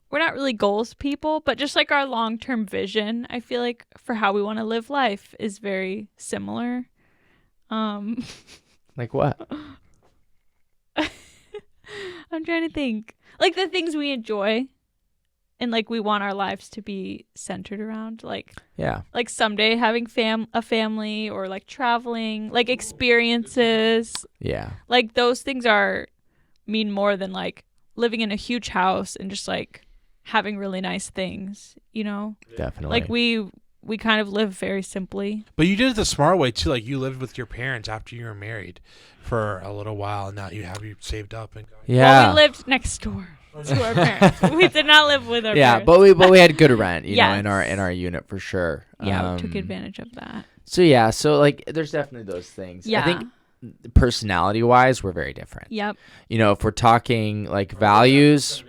we're not really goals people, but just like our long-term vision, I feel like for how we want to live life is very similar. Like what? I'm trying to think. Like the things we enjoy and like we want our lives to be centered around, like Yeah. like someday having a family or like traveling, like experiences. Yeah. Like those things mean more than like living in a huge house and just like having really nice things, you know? Definitely. Like we kind of live very simply. But you did it the smart way too. Like you lived with your parents after you were married for a little while, and now you saved up and. Yeah. Well, we lived next door to our parents. We did not live with our Yeah, parents. but we had good rent, you know, Yes. in our unit for sure. Yeah, we took advantage of that. So yeah, so like there's definitely those things. Yeah. I think personality wise we're very different. Yep. You know, if we're talking like values,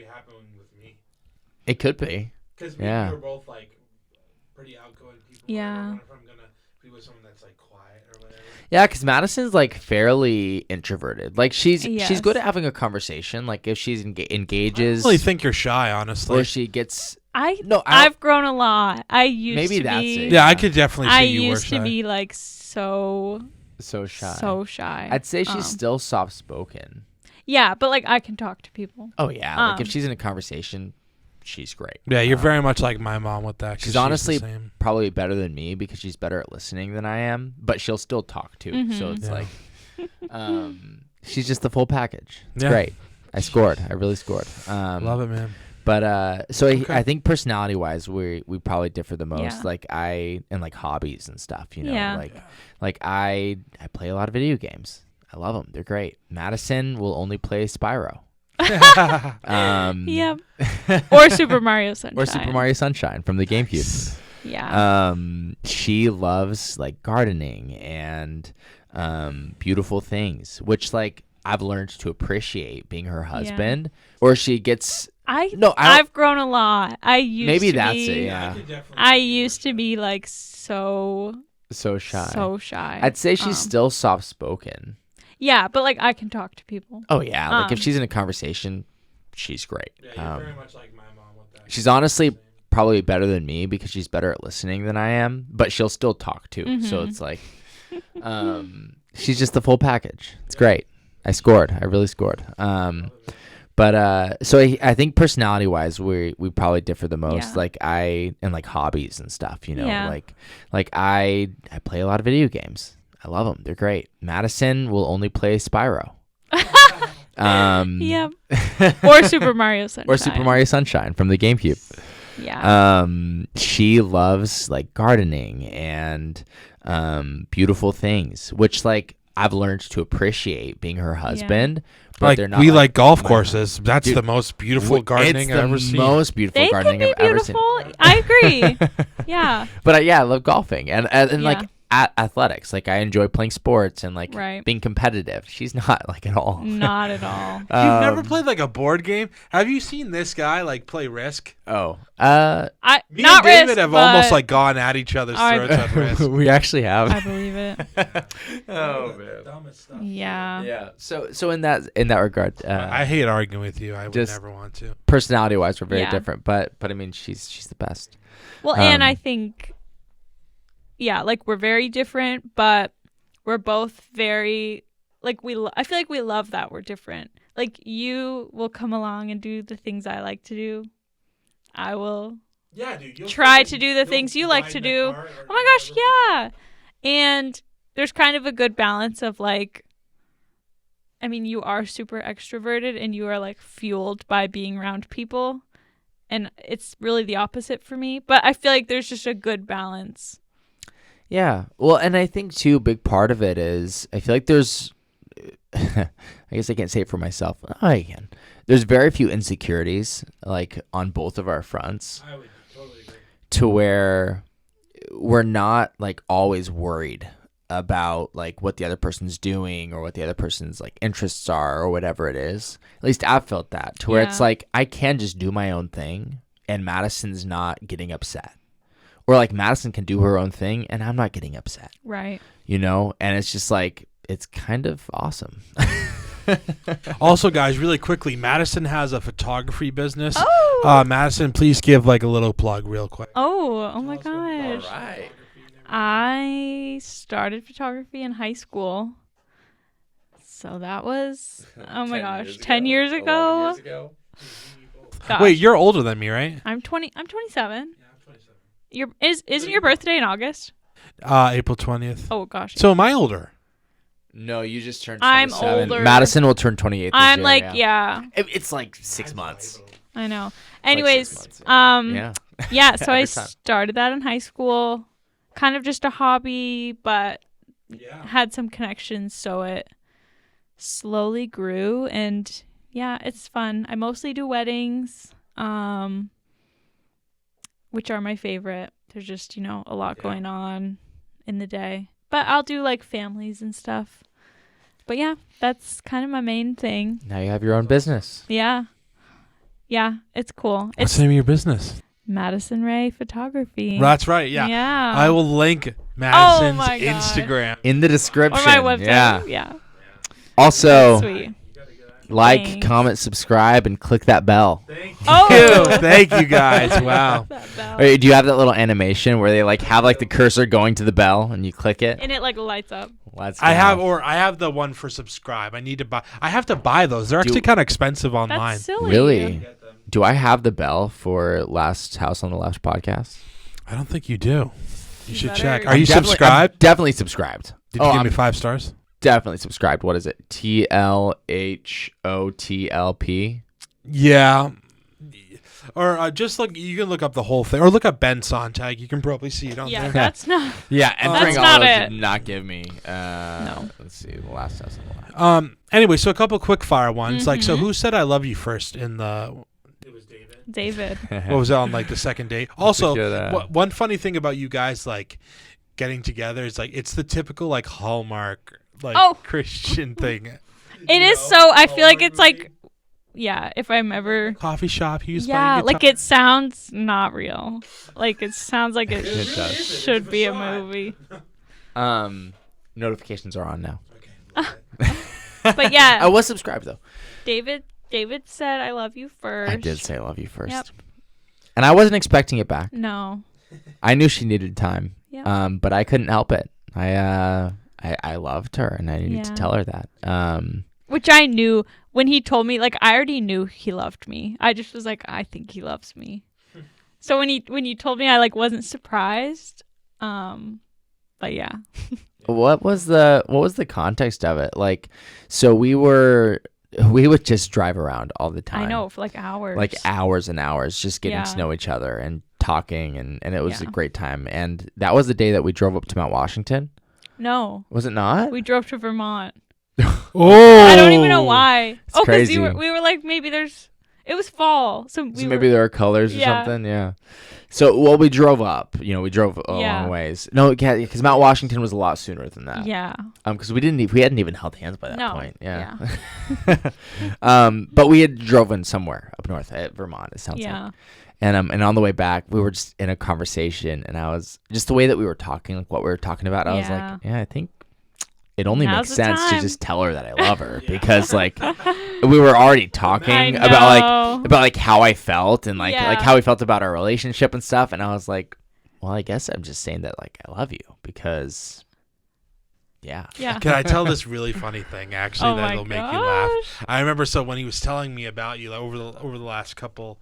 it could be. Because Yeah. were both like pretty outgoing people. Yeah. I wonder if I'm gonna be with someone that's like quiet or whatever. Yeah, because Madison's like fairly introverted. Like she's Yes. good at having a conversation. Like if she's I engages don't really think you're shy, honestly. or she gets I've I grown a lot. I used Maybe to that's be. it. yeah, I could definitely see I you were used shy. to be like so so shy. shy. I'd say she's still soft spoken. Yeah, but like I can talk to people. Oh yeah, like if Um, she's in a conversation, she's great. Yeah, you're very much like my mom with that. 'cause She's the honestly same. probably better than me because she's better at listening than I am, but she'll still talk too. So it's Yeah. like, she's just the full package. It's Yeah. great. I scored. I really scored. Love it, man. But so Okay. I think personality wise, we probably differ the most. Yeah. Like and like hobbies and stuff. You know, Yeah. like I play a lot of video games. I love them. They're great. Madison will only play Spyro. Yep. Or Super Mario Sunshine. Or Super Mario Sunshine from the GameCube. Yeah. She loves like gardening and beautiful things, which like I've learned to appreciate being her husband. Or she gets I've grown a lot. I used maybe to that's be, it. Yeah, I used to be like so shy. I'd say she's still soft spoken. Yeah, but like I can talk to people. Oh yeah, like if she's in a conversation, she's great. Yeah, you're very much like my mom with that. She's honestly probably better than me because she's better at listening than I am, but she'll still talk too. So it's like, she's just the full package. It's great. I scored. I really scored. But so I think personality wise, we probably differ the most. Yeah. Like and like hobbies and stuff. You know, Yeah. like I play a lot of video games. I love them. They're great. Madison will only play Spyro. Yep. Or Super Mario Sunshine. Or Super Mario Sunshine from the GameCube. Yeah. She loves like gardening and beautiful things, which like I've learned to appreciate being her husband. But Like they're not we like like golf courses. That's Dude, the most beautiful gardening I've ever seen. It's the most beautiful They gardening can be I've ever seen. beautiful. I agree. Yeah. But yeah, I love golfing and Yeah. like athletics. Like I enjoy playing sports and like Right. being competitive. She's not like at all. Not at all. You've never played like a board game? Have you seen this guy like play Risk? Oh, Me Not and David Risk, have but almost like gone at each other's throats on Risk. we actually have. I believe it. Oh man. Dumbest stuff. Yeah. Yeah. So in that regard, I hate arguing with you. I would just- never want to. personality wise, we're very Yeah. different. But I mean, she's the best. Well, and Um, I think, yeah, like we're very different, but we're both very like I feel like we love that we're different. Like you will come along and do the things I like to do. I will Yeah, dude. try to do the things you like to do. Oh my gosh, yeah. And there's kind of a good balance of like, I mean, you are super extroverted and you are like fueled by being around people. And it's really the opposite for me. But I feel like there's just a good balance. Yeah. Well, and I think too, a big part of it is I feel like there's, I guess I can't say it for myself. Oh, I can. There's very few insecurities like on both of our fronts. I would totally agree. To where we're not like always worried about like what the other person's doing or what the other person's like interests are or whatever it is. At least I've felt that to where it's Yeah. like I can just do my own thing and Madison's not getting upset. Or like Madison can do her own thing and I'm not getting upset, Right. you know? And it's just like it's kind of awesome. Also, guys, really quickly, Madison has a photography business. Oh. Madison, please give like a little plug real quick. Oh my gosh. right. I started photography in high school. So that was, oh my gosh, 10 years ago. Gosh. Wait, you're older than me, right? I'm 27. Yeah, I'm 27. Isn't your birthday in August? April 20th. Oh gosh. So am I older? No, you just turned I'm 27. older. Madison will turn 28 this I'm year, like, yeah. yeah, It's like 6 months. I know. Like 6 Anyways, months, yeah, yeah. so I Every time. started that in high school, kind of just a hobby, but Yeah. had some connections, so it slowly grew, and yeah, it's fun. I mostly do weddings, which are my favorite. There's just, a lot going on in the day. But I'll do like families and stuff. But yeah, that's kind of my main thing. Now you have your own business. Yeah. Yeah, it's cool. What's It's the name of your business? Madison Ray Photography. That's right. Yeah. Yeah. I will link Madison's my God. Instagram. In the description. Or my website. Yeah. Yeah. Also, Sweet. like, Thanks. comment, subscribe, and click that bell. Oh. Thank you guys. Wow. That bell. Or do you have that little animation where they like have like the cursor going to the bell and you click it? And it like lights up. Let's I go. have the one for subscribe. I need to buy. I have to buy those. They're Do- actually kind of expensive online. That's silly. Really? Do I have the bell for Last House on the Left podcast? I don't think you do. You should better- check. Are I'm you Definitely- subscribed? I'm definitely subscribed. Did you give me I'm 5 stars? definitely subscribed. What is it? TLHOTLP. Yeah. Or just look. You can look up the whole thing, or look up Ben Sontag. You can probably see it on Yeah, there. that's not. Yeah, entering That's all not those it. did not give me. No. Let's see. The Last House on the Left. Anyway, so a couple quick fire ones. Like, so Mhm. who said "I love you" first in the? It was David. David. What was it on like the second date? Also, good, one funny thing about you guys like getting together is like it's the typical like Hallmark like Oh. Christian thing. It is so. I feel like it's like, yeah. If I'm ever, Coffee shop. He was yeah, playing like guitar. it sounds not real. Like it sounds like it, It does. should be a movie. Notifications are on now. But yeah, I was subscribed though. David said, "I love you first." I did say I love you first. Yep. And I wasn't expecting it back. No. I knew she needed time. Yeah. But I couldn't help it. I loved her and I needed to Yeah. tell her that. Which I knew when he told me. Like I already knew he loved me. I just was like, I think he loves me. So when you told me, I like wasn't surprised. But yeah. What was the context of it? Like, so we were we would just drive around all the time. I know, for like hours. Like hours and hours, just getting to Yeah. know each other and talking, and it was a Yeah. great time. And that was the day that we drove up to Mount Washington. No, Was it not? we drove to Vermont. Oh, I don't even know why. It's Because crazy. we were like, maybe there's. It was fall, so So maybe there are colors or Yeah. something. Yeah. So, well, we drove up. We drove a Yeah. long ways. No, because Mount Washington was a lot sooner than that. Yeah. Because we hadn't even held hands by that No. point. Yeah. But we had driven somewhere up north at Vermont. It sounds like. Yeah. And on the way back, we were just in a conversation, and I was just the way that we were talking, like what we were talking about. I was Yeah. like, yeah, I think it only Now's makes the sense to time. just tell her that I love her because like we were already talking I about know. like how I felt and like Yeah. how we felt about our relationship and stuff, and I was like, well, I guess I'm just saying that like I love you because yeah. Yeah. Can I tell this really funny thing actually Oh my that'll make you laugh? gosh. I remember when he was telling me about you like, over the last couple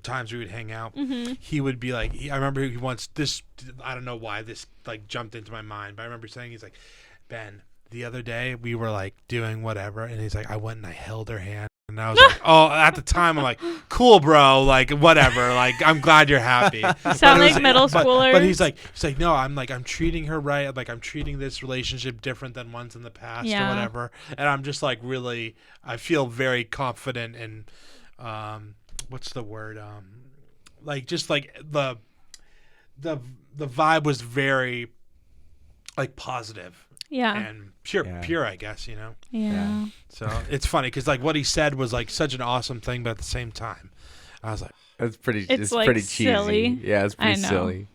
times we would hang out, he would be like, I remember he once this, I don't know why this like jumped into my mind, but I remember saying, he's like, Ben, the other day we were like doing whatever, and he's like, I went and I held her hand, and I was like, oh, at the time I'm like, cool, bro, like whatever, like I'm glad you're happy. Sound But it like middle schoolers. But he's like, no, I'm treating her right, like I'm treating this relationship different than ones in the past or Yeah. whatever, and I'm just like really, I feel very confident and what's the word? Like just like the vibe was very like positive Yeah. and pure, Yeah. I guess, Yeah. So it's funny because like what he said was like such an awesome thing, but at the same time, I was like, It's pretty. It's, like, pretty cheesy. silly. Yeah, it's pretty I know. silly.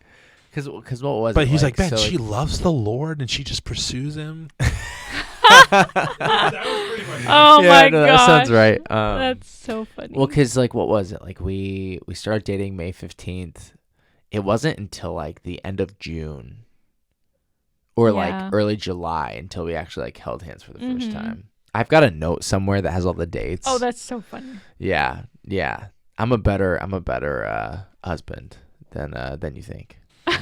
Because what was? but it he's like, Ben, So, she loves the Lord and she just pursues him. Oh yeah, my no, gosh. that sounds right. That's so funny. Well, because like, what was it? Like we started dating May 15th. It wasn't until like the end of June, or Yeah. like early July until we actually like held hands for the first Mhm. time. I've got a note somewhere that has all the dates. Oh, that's so funny. yeah. I'm a better husband than you think. I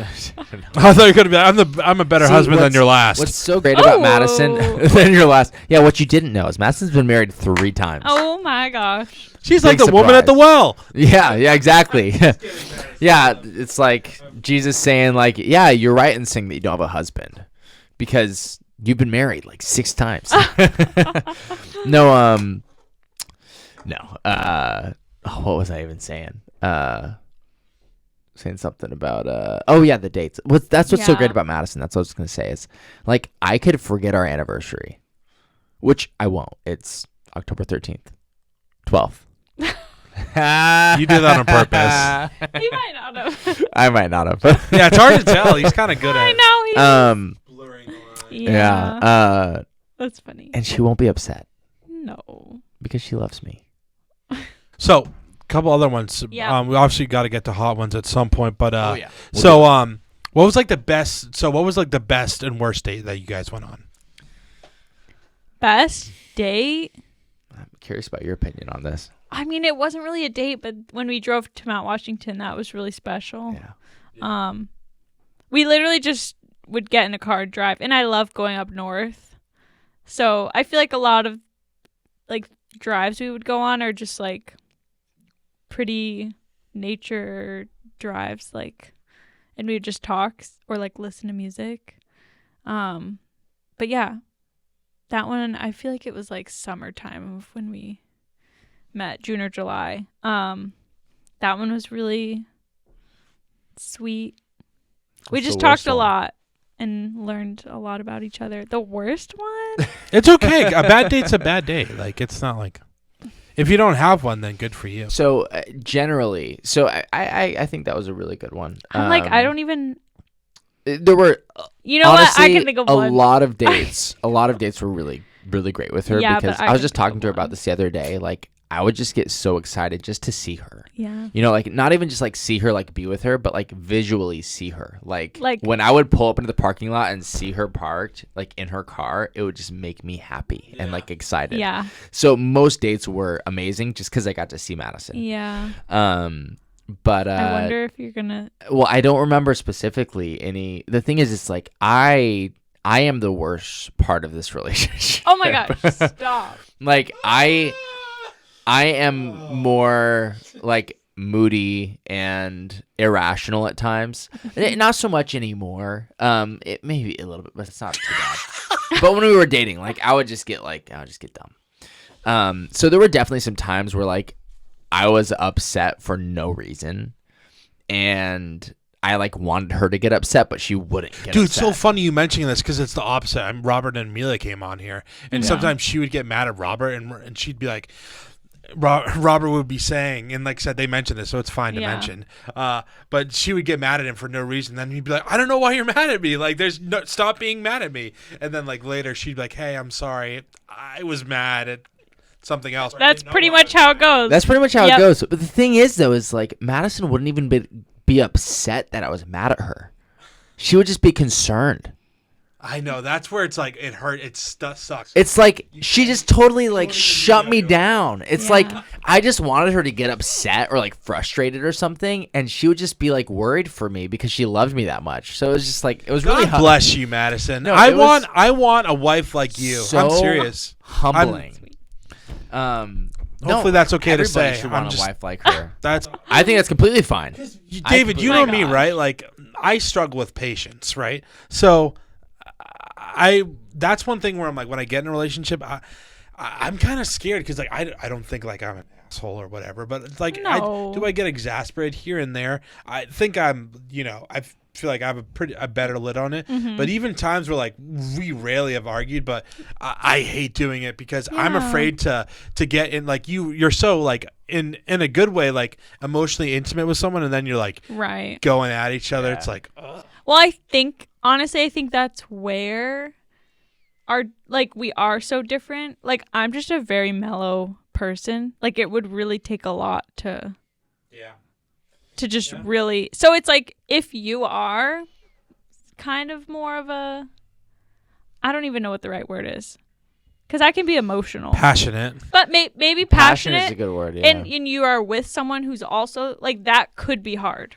thought you could be. I'm a better See, husband than what's- your last. What's so great about Oh. Madison than your last? Yeah, what you didn't know is Madison's been married 3 times. Oh my gosh. She's big like the woman at the surprise. well. Yeah, exactly. Yeah, it's like Jesus saying like, yeah, you're right in saying that you don't have a husband because you've been married like 6 times. No. What was I even saying? Saying something about the dates. That's what's so great Yeah. about Madison. That's what I was gonna say is like I could forget our anniversary, which I won't. It's October 13th, 12th. You did that on purpose. He might not have. I might not have. Yeah, it's hard to tell. He's kind of good I at know. He blurring the line. yeah. That's funny. And she won't be upset No. because she loves me. So, a couple other ones. Yeah. We obviously got to get to hot ones at some point, but We'll so what was like the best? So, what was like the best and worst date that you guys went on? Best date? I'm curious about your opinion on this. I mean, it wasn't really a date, but when we drove to Mount Washington, that was really special. Yeah. We literally just would get in a car and drive, and I love going up north. So I feel like a lot of like drives we would go on are just like pretty nature drives, like, and we would just talk or like listen to music. But yeah, that one I feel like it was like summertime of when we met, June or July. That one was really sweet. We What's just the worst talked a one? lot and learned a lot about each other. The worst one? It's okay. A bad date's a bad date. Like it's not like if you don't have one, then good for you. So generally, I think that was a really good one. I'm like, I don't even. There were You know honestly what? I can think of a one. lot of dates. A lot of dates were really really great with her Yeah, because but I I was can just think talking of to her about one. this the other day. Like I would just get so excited just to see her. Yeah. You know, like not even just like see her, like be with her, but like visually see her. Like when I would pull up into the parking lot and see her parked like in her car, it would just make me happy and like excited. Yeah. So most dates were amazing just because I got to see Madison. Yeah. But I wonder if you're gonna. well, I don't remember specifically any. The thing is, it's like I I am the worst part of this relationship. Oh my gosh, stop. Like I am more like moody and irrational at times. Not so much anymore. It maybe a little bit, but it's not too bad. But when we were dating, like I would just get dumb. So there were definitely some times where like I was upset for no reason, and I like wanted her to get upset, but she wouldn't get Dude, upset. it's so funny you mentioning this because it's the opposite. Robert and Amelia came on here, and sometimes she would get mad at Robert, and she'd be like, Robert would be saying, and like I said, they mentioned this, so it's fine to mention. But she would get mad at him for no reason. Then he'd be like, I don't know why you're mad at me. Like, stop being mad at me. And then like later, she'd be like, hey, I'm sorry. I was mad at something else. That's pretty much how it goes. That's pretty much how it goes. But the thing is, though, is like Madison wouldn't even be upset that I was mad at her. She would just be concerned. I know. That's where it's like it hurt. It sucks. It's like she just totally like shut me down. It's like I just wanted her to get upset or like frustrated or something, and she would just be like worried for me because she loved me that much. So it was just like it was really God bless you, Madison. No, I want a wife like you. So I'm serious. Humbling. Hopefully that's okay to everybody say. should want I'm a just wife like her. I think that's completely fine. David, you know me, right? Like I struggle with patience, right? So that's one thing where I'm like when I get in a relationship, I'm kind of scared because like I don't think like I'm an asshole or whatever, but it's like No. I get exasperated here and there. I think I'm I feel like I have a better lid on it. Mm-hmm. But even times where like we rarely have argued, but I hate doing it because I'm afraid to get in like you're so like in a good way like emotionally intimate with someone, and then you're like going at each other. It's like well, I think that's where we are so different. Like I'm just a very mellow person. Like it would really take a lot to just really. So it's like if you are kind of more of a, I don't even know what the right word is, because I can be emotional, passionate, but maybe passionate. Passionate is a good word, yeah. And you are with someone who's also like that could be hard.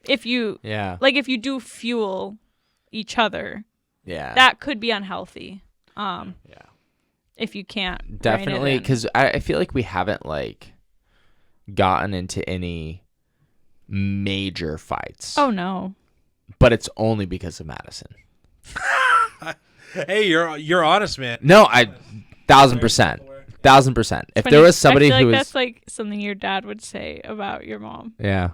If you if you do fuel each other, that could be unhealthy. If you can't definitely, because I feel like we haven't like gotten into any major fights. Oh no! But it's only because of Madison. Hey, you're honest, man. No, 1000%. If there was somebody I feel who was, that's like something your dad would say about your mom. Yeah.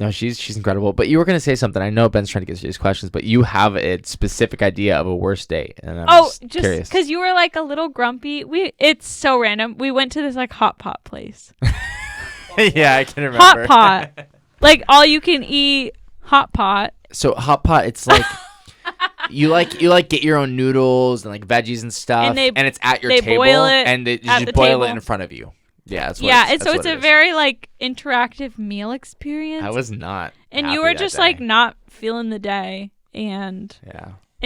No, she's incredible. But you were gonna say something. I know Ben's trying to get to these questions, but you have a specific idea of a worst date, and I'm just curious. Because you were like a little grumpy. It's so random. We went to this like hot pot place. Yeah, I can remember. Hot pot, like all you can eat hot pot. So hot pot, it's like you get your own noodles and like veggies and stuff, and it's at your table, boil it and you at just the boil table. it in front of you. Yeah, that's what yeah, it's a very like interactive meal experience. I was not, and you were just like not feeling the day, and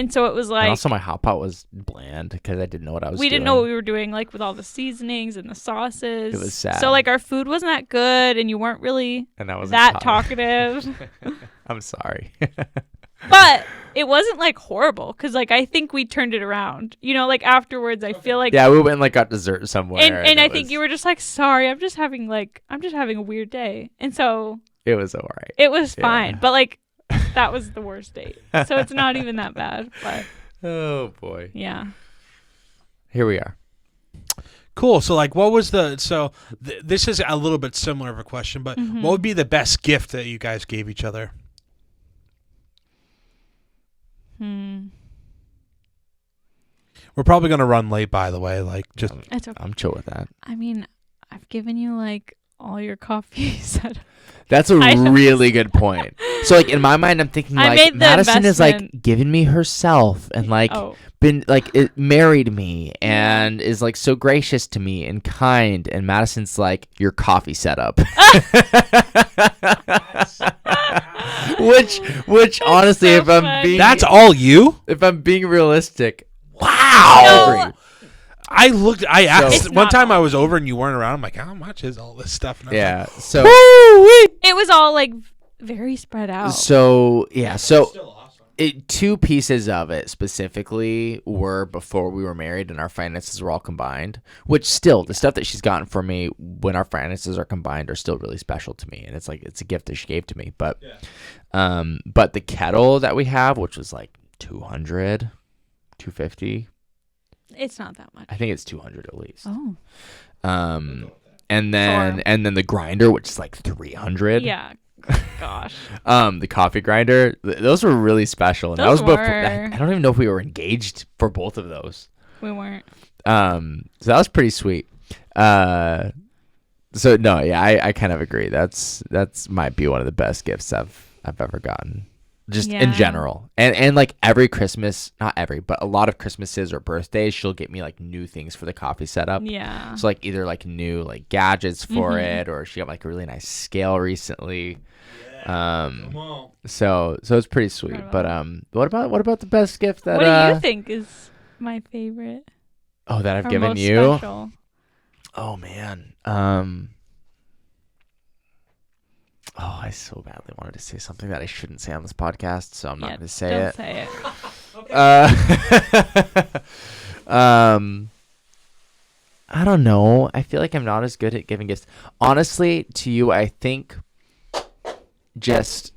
so it was like. And also, my hot pot was bland because I didn't know what I was. We didn't know what we were doing, like with all the seasonings and the sauces. It was sad. So like our food wasn't that good, and you weren't really that talkative. I'm sorry. But it wasn't like horrible because like I think we turned it around. Like afterwards, I feel like we went and like got dessert somewhere, and I think you were just like, sorry, I'm just having a weird day, and so it was all right. It was fine, but like that was the worst date, so it's not even that bad. But oh boy, yeah. Here we are. Cool. So like, what was this is a little bit similar of a question, but what would be the best gift that you guys gave each other? We're probably gonna run late, by the way. Like, just it's okay. I'm chill with that. I mean, I've given you like all your coffee set. That's a really good point. So like in my mind, I'm thinking like Madison is like giving me herself and like been like it married me and is like so gracious to me and kind, and Madison's like your coffee setup. Which honestly, so if I'm funny. being that's all you. If I'm being realistic, wow. I asked It's one not time all. I was over and you weren't around. I'm like, how much is all this stuff? And I was yeah. like, So it was all like very spread out. so yeah. So Two pieces of it specifically were before we were married and our finances were all combined, which still the stuff that she's gotten for me when our finances are combined are still really special to me. And it's like, it's a gift that she gave to me. But, but the kettle that we have, which was like 200, 250. It's not that much. I think it's 200 at least. Oh. And then the grinder, which is like 300. Yeah. Gosh. The coffee grinder, those were really special. And Those that was before. were. I don't even know if we were engaged for both of those. We weren't. So that was pretty sweet. So no, yeah, I kind of agree. That's might be one of the best gifts I've ever gotten. Just in general. And like every Christmas, not every, but a lot of Christmases or birthdays, she'll get me like new things for the coffee setup. Yeah. So like either like new like gadgets for it, or she got like a really nice scale recently. So it's pretty sweet. Incredible. But what about the best gift that what do you think is my favorite? Oh, that I've or given most you? Special? Oh man. Oh, I so badly wanted to say something that I shouldn't say on this podcast, so I'm not going to say don't it. say it. I don't know. I feel like I'm not as good at giving gifts. Honestly, to you, I think just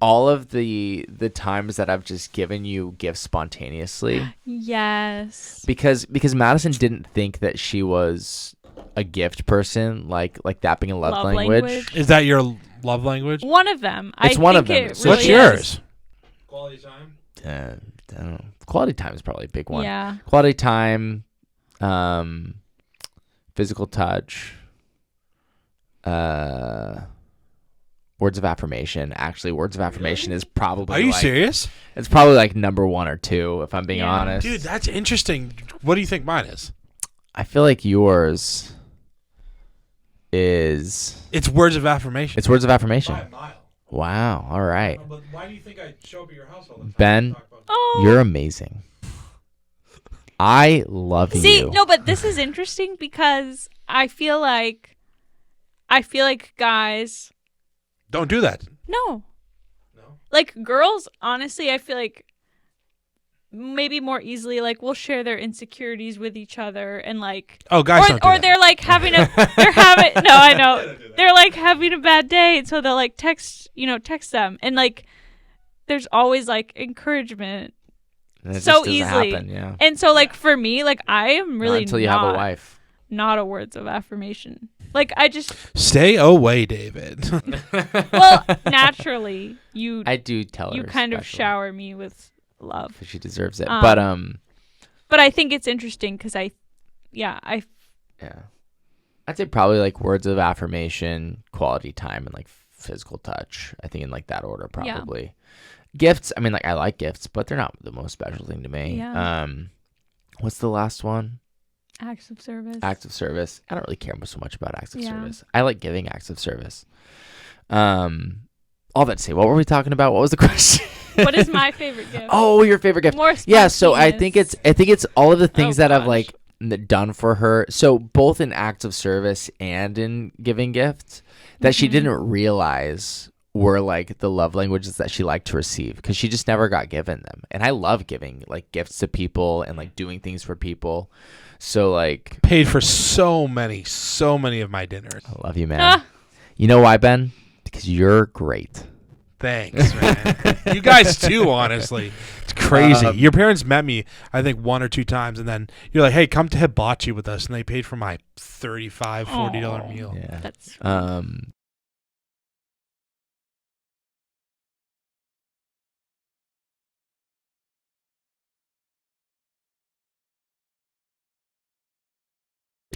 all of the times that I've just given you gifts spontaneously. Yes. Because Madison didn't think that she was a gift person, like that being a love language. Is that your love language? One of them. It's one of them. Really What's yours? Quality time. I don't know. Quality time is probably a big one. Yeah. Quality time, physical touch, words of affirmation. Actually, words of affirmation is probably. Are you serious? It's probably like number 1 or 2, if I'm being honest. Dude, that's interesting. What do you think mine is? I feel like yours is. It's words of affirmation. It's words of affirmation. By a mile. Wow. All right. But why do you think I show up at your house all the time? Ben, Oh. you're amazing. I love you. See, no, but this is interesting because I feel like guys. Don't do that. No. No. Like girls, honestly, I feel like maybe more easily like will share their insecurities with each other and like Oh, guys don't do or that. they're like having a they're having no, I know. They're like having a bad day, so they'll like text them and like there's always like encouragement And it so just doesn't easily. happen, yeah. And so like for me, like I am really Not until you have a wife. not a words of affirmation. Like I just Stay away, David. well, naturally I do tell her. you kind of special, shower me with love. 'cause she deserves it. Um, But I think it's interesting because yeah. I'd say probably like words of affirmation, quality time, and like physical touch. I think in like that order probably. Gifts, I mean like I like gifts, but they're not the most special thing to me. Yeah. What's the last one? acts of service. Acts of service. I don't really care so much about acts of Yeah. service. I like giving acts of service. All that to say, what were we talking about? What was the question? What is my favorite gift? Oh, your favorite gift. More Yeah, so I think it's all of the things that I've gosh. like done for her. So both in acts of service and in giving gifts that she didn't realize were like the love languages that she liked to receive, because she just never got given them. And I love giving like gifts to people and like doing things for people. So like Paid for so many of my dinners. I love you, man. You know why, Ben? Because you're great. Thanks, man. You guys too, honestly. It's crazy. Your parents met me, I think, 1 or 2 times, and then you're like, hey, come to hibachi with us. And they paid for my $35, $40 meal. Yeah. That's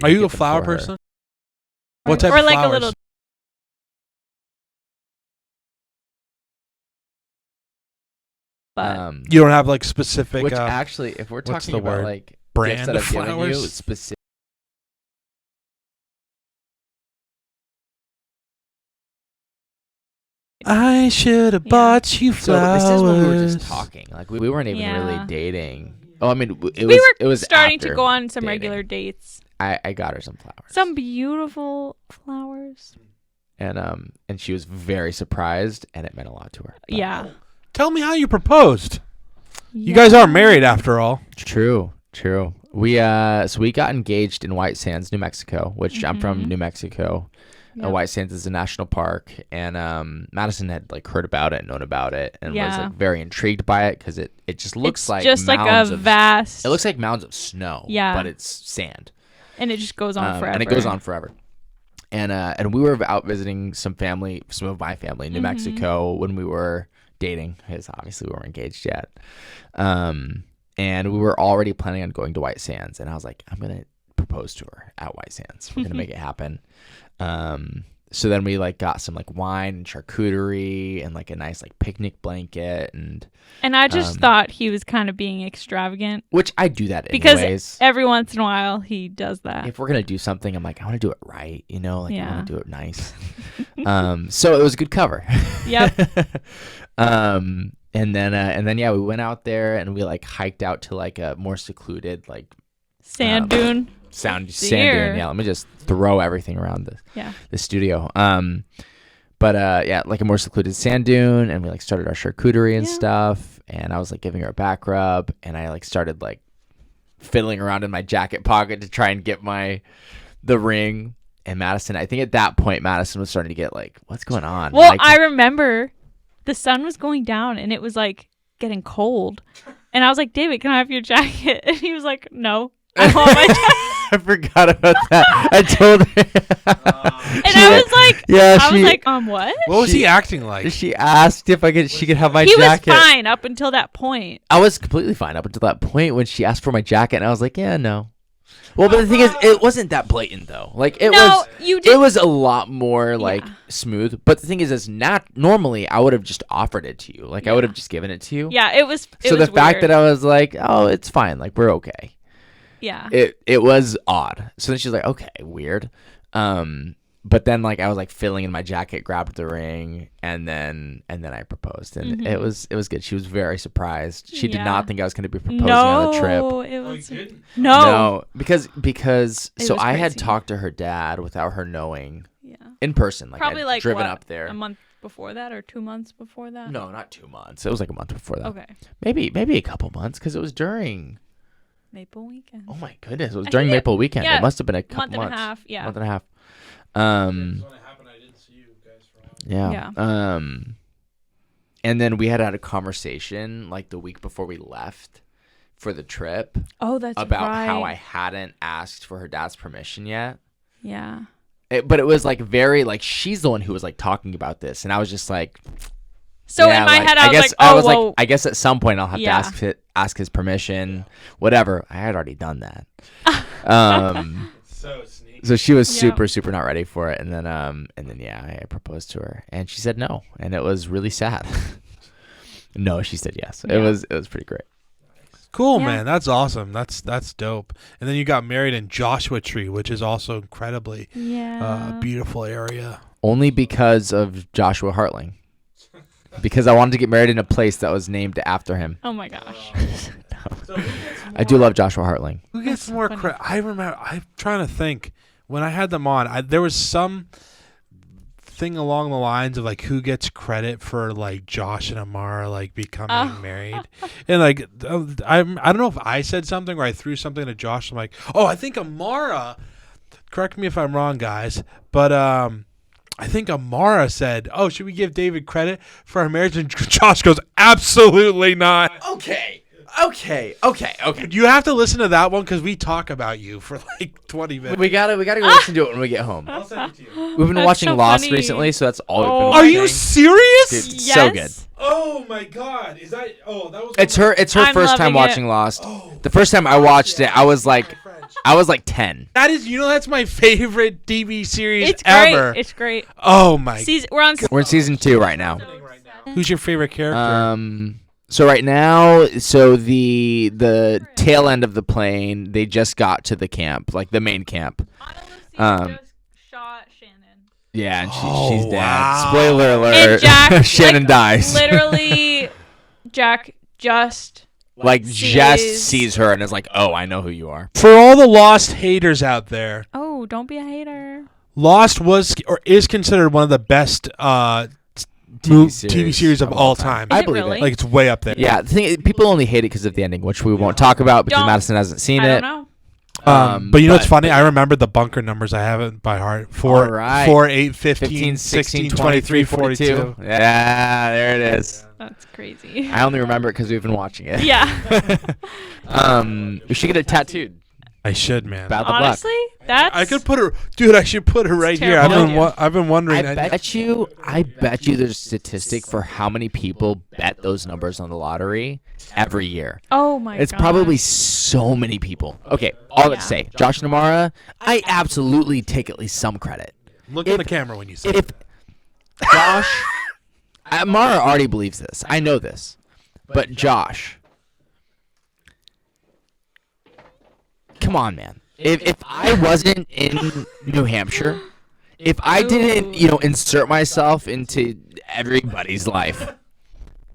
Are you a Get them flower for her. person? What type or of like flowers? a little. But You don't have like specific Which actually, if we're what's talking the about word? like Brand gifts that of I've given you, flowers? specific. I should have bought you So flowers. this is when we were just talking. Like we weren't even Yeah. really dating. Oh, I mean, we it was starting after to go on some dating. regular dates. I got her some flowers. Some beautiful flowers. And she was very surprised, and it meant a lot to her. But Yeah. Tell me how you proposed. You guys are married after all. True. We we got engaged in White Sands, New Mexico, which I'm from New Mexico. Yep. White Sands is a national park, and Madison had like heard about it, known about it, and was like very intrigued by it because it just looks like just like a vast. It looks like mounds of snow, but it's sand, and it just goes on forever. And it goes on forever. And we were out visiting some of my family in New Mexico when we were dating, because obviously we weren't engaged yet. And we were already planning on going to White Sands, and I was like, I'm gonna propose to her at White Sands. We're gonna make it happen. So then we like got some like wine and charcuterie and like a nice like picnic blanket and I just thought he was kind of being extravagant, which I do that because anyways. Every once in a while he does that. If we're gonna do something, I'm like, I want to do it right, I want to do it nice. So it was a good cover. Yep. And then yeah, we went out there and we like hiked out to like a more secluded like sand dune. Sand dune. Yeah, let me just throw everything around the studio. But yeah, like a more secluded sand dune, and we like started our charcuterie and stuff. And I was like giving her a back rub, and I like started like fiddling around in my jacket pocket to try and get the ring. And Madison, I think at that point, Madison was starting to get like, what's going on? Well, like, I remember the sun was going down, and it was like getting cold. And I was like, David, can I have your jacket? And he was like, no. I want my jacket. I forgot about that. I told her. And I was like, what? What was he acting like? She asked if she could have my jacket. He was fine up until that point. I was completely fine up until that point when she asked for my jacket, and I was like, yeah, no. Well, but the thing is, it wasn't that blatant though. Like it was a lot more like smooth. But the thing is normally I would have just offered it to you. Like I would have just given it to you. Yeah, it was. So the fact that I was like, oh, it's fine. Like we're okay. Yeah. It was odd. So then she's like, okay, weird. But then like I was like filling in my jacket, grabbed the ring, and then I proposed, and it was good. She was very surprised. She did not think I was going to be proposing on the trip. No, because so I had talked to her dad without her knowing. Yeah. In person, like probably I'd like driven up there a month before that or 2 months before that. No, not 2 months. It was like a month before that. Okay. Maybe a couple months because it was during Maple Weekend. Oh my goodness! It was during Maple Weekend. It must have been a couple months. Month and a half. Yeah. Month and a half. When it happened, I didn't see you guys for a while. Yeah. And then we had a conversation like the week before we left for the trip. Oh, that's about right. how I hadn't asked for her dad's permission yet. Yeah. But it was like very like she's the one who was like talking about this, and I was just like. So in my head, I was like, I guess at some point I'll have to ask his permission, whatever. I had already done that. So sneaky. So she was super not ready for it, and then I proposed to her, and she said no, and it was really sad. No, she said yes. It was pretty great. Cool, man. That's awesome. That's dope. And then you got married in Joshua Tree, which is also incredibly beautiful area. Only because of Joshua Hartling. Because I wanted to get married in a place that was named after him. Oh my gosh. No. I do love Joshua Hartling. Who gets more credit? I remember. I'm trying to think. When I had them on, there was some thing along the lines of like who gets credit for like Josh and Amara like becoming married, and like I don't know if I said something or I threw something to Josh. I'm like, oh, I think Amara. Correct me if I'm wrong, guys, but I think Amara said, oh, should we give David credit for our marriage? And Josh goes, absolutely not. Okay. You have to listen to that one because we talk about you for like 20 minutes. We gotta go listen to it when we get home. I'll send it to you. We've been watching Lost recently, so that's all we've been watching. Are you serious? Dude, it's so good. Oh my God! Is that? Oh, that was. It's her first time watching Lost. Oh, the first time I watched it, I was like 10. That is, that's my favorite TV series it's ever. It's great. Oh my! We're in season 2 right now. Who's your favorite character? So right now, the tail end of the plane, they just got to the camp, like the main camp. Just shot Shannon. Yeah, and she's dead. Wow. Spoiler alert. And Jack, Shannon dies. Literally, Jack just sees her and is like, oh, I know who you are. For all the Lost haters out there. Oh, don't be a hater. Lost was or is considered one of the best TV series of all time. Is I it believe really? it. Like it's way up there. Yeah, the thing, people only hate it because of the ending, which we won't talk about because Don't- Madison hasn't seen I it. don't know. But you know what's funny? I remember the bunker numbers. I have it by heart. 4, All right. 4, 8, 15, 15, 16, 23, 42. Yeah, there it is. That's crazy. I only remember it because we've been watching it. Yeah. We should get it tattooed. I should, man. Bad luck. Honestly, that's. I could put her, dude. I should put her right here. terrible. I've been wondering. I bet you there's a statistic for how many people bet those numbers on the lottery every year. Oh my god. It's probably so many people. Okay, all that to say, Josh and Amara, I absolutely take at least some credit. Look at the camera when you say. If Josh, Amara already believes this. I know this, but Josh, come on, man. If I wasn't in New Hampshire, if I didn't, insert myself into everybody's life,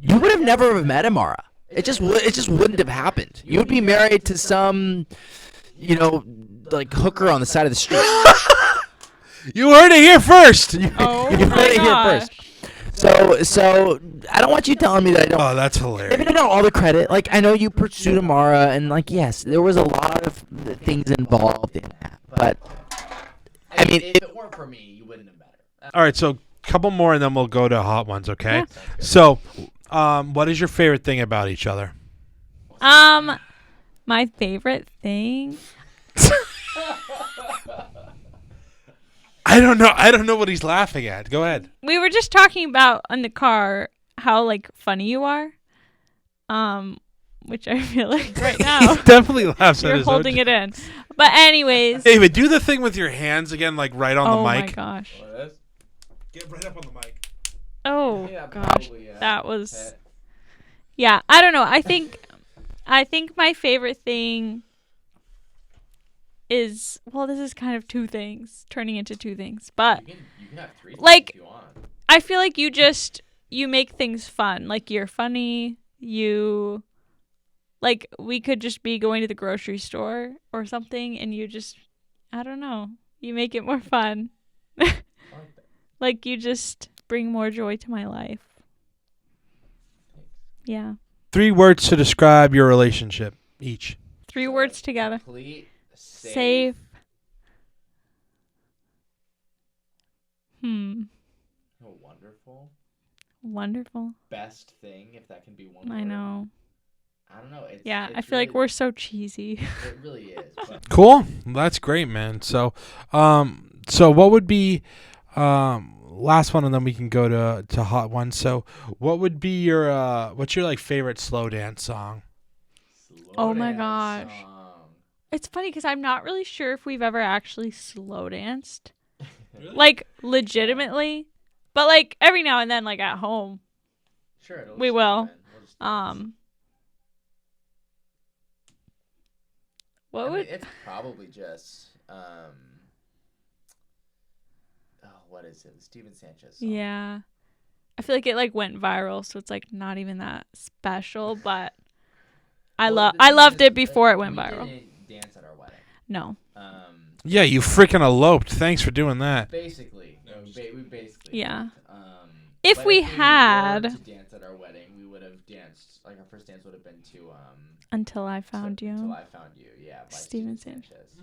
you would have never met Amara. It just wouldn't have happened. You would be married to some, like hooker on the side of the street. You heard it here first. Oh You my heard it here gosh. first. So I don't want you telling me that I don't. Oh, that's Maybe hilarious. I don't all the credit. Like, I know you pursued Amara, and like, yes, there was a lot of things involved in that. But I mean, if it weren't for me, you wouldn't have met her. All right, so couple more, and then we'll go to hot ones. Okay. Yeah. So, what is your favorite thing about each other? My favorite thing. I don't know. I don't know what he's laughing at. Go ahead. We were just talking about in the car how like funny you are. Which I feel like right now Definitely laughs at you're his holding own. it in. But anyways. David, do the thing with your hands again, like right on Oh the my mic. gosh. Get right up on the mic. Oh gosh. That was. Yeah, I don't know. I think my favorite thing is, well, this is kind of two things turning into two things, but You can have three Like- if you want. I feel like you make things fun. Like you're funny. You like we could just be going to the grocery store or something, and you just, I don't know, you make it more fun. Like you just bring more joy to my life. Yeah. 3 words to describe your relationship each. 3 words together. Complete, Safe. Oh, wonderful. Wonderful. Best thing, if that can be one. I word. know. I don't know. Yeah, it's I feel like really- we're so cheesy. It really is. But Cool. That's great, man. So, so what would be last one, and then we can go to hot one. So, what would be your what's your like favorite slow dance song? Oh my Slow gosh. dance song. It's funny because I'm not really sure if we've ever actually slow danced. Like, legitimately. But, like, every now and then, like, at home. Sure, it'll We just will. happen. We'll just dance. What I mean, would... it's probably just what is it? The Steven Sanchez song. Yeah. I feel like it, like, went viral, so it's, like, not even that special, but I Well, the I thing loved is, it before it went we viral. didn't dance at our wedding. No. Yeah, you freaking eloped. Thanks for doing that. Basically, we basically. Yeah. did. If But we were had- to dance at our wedding, we would have danced. Like our first dance would have been to Until I Found Until You. I Found You. Yeah. By Steven Sanchez.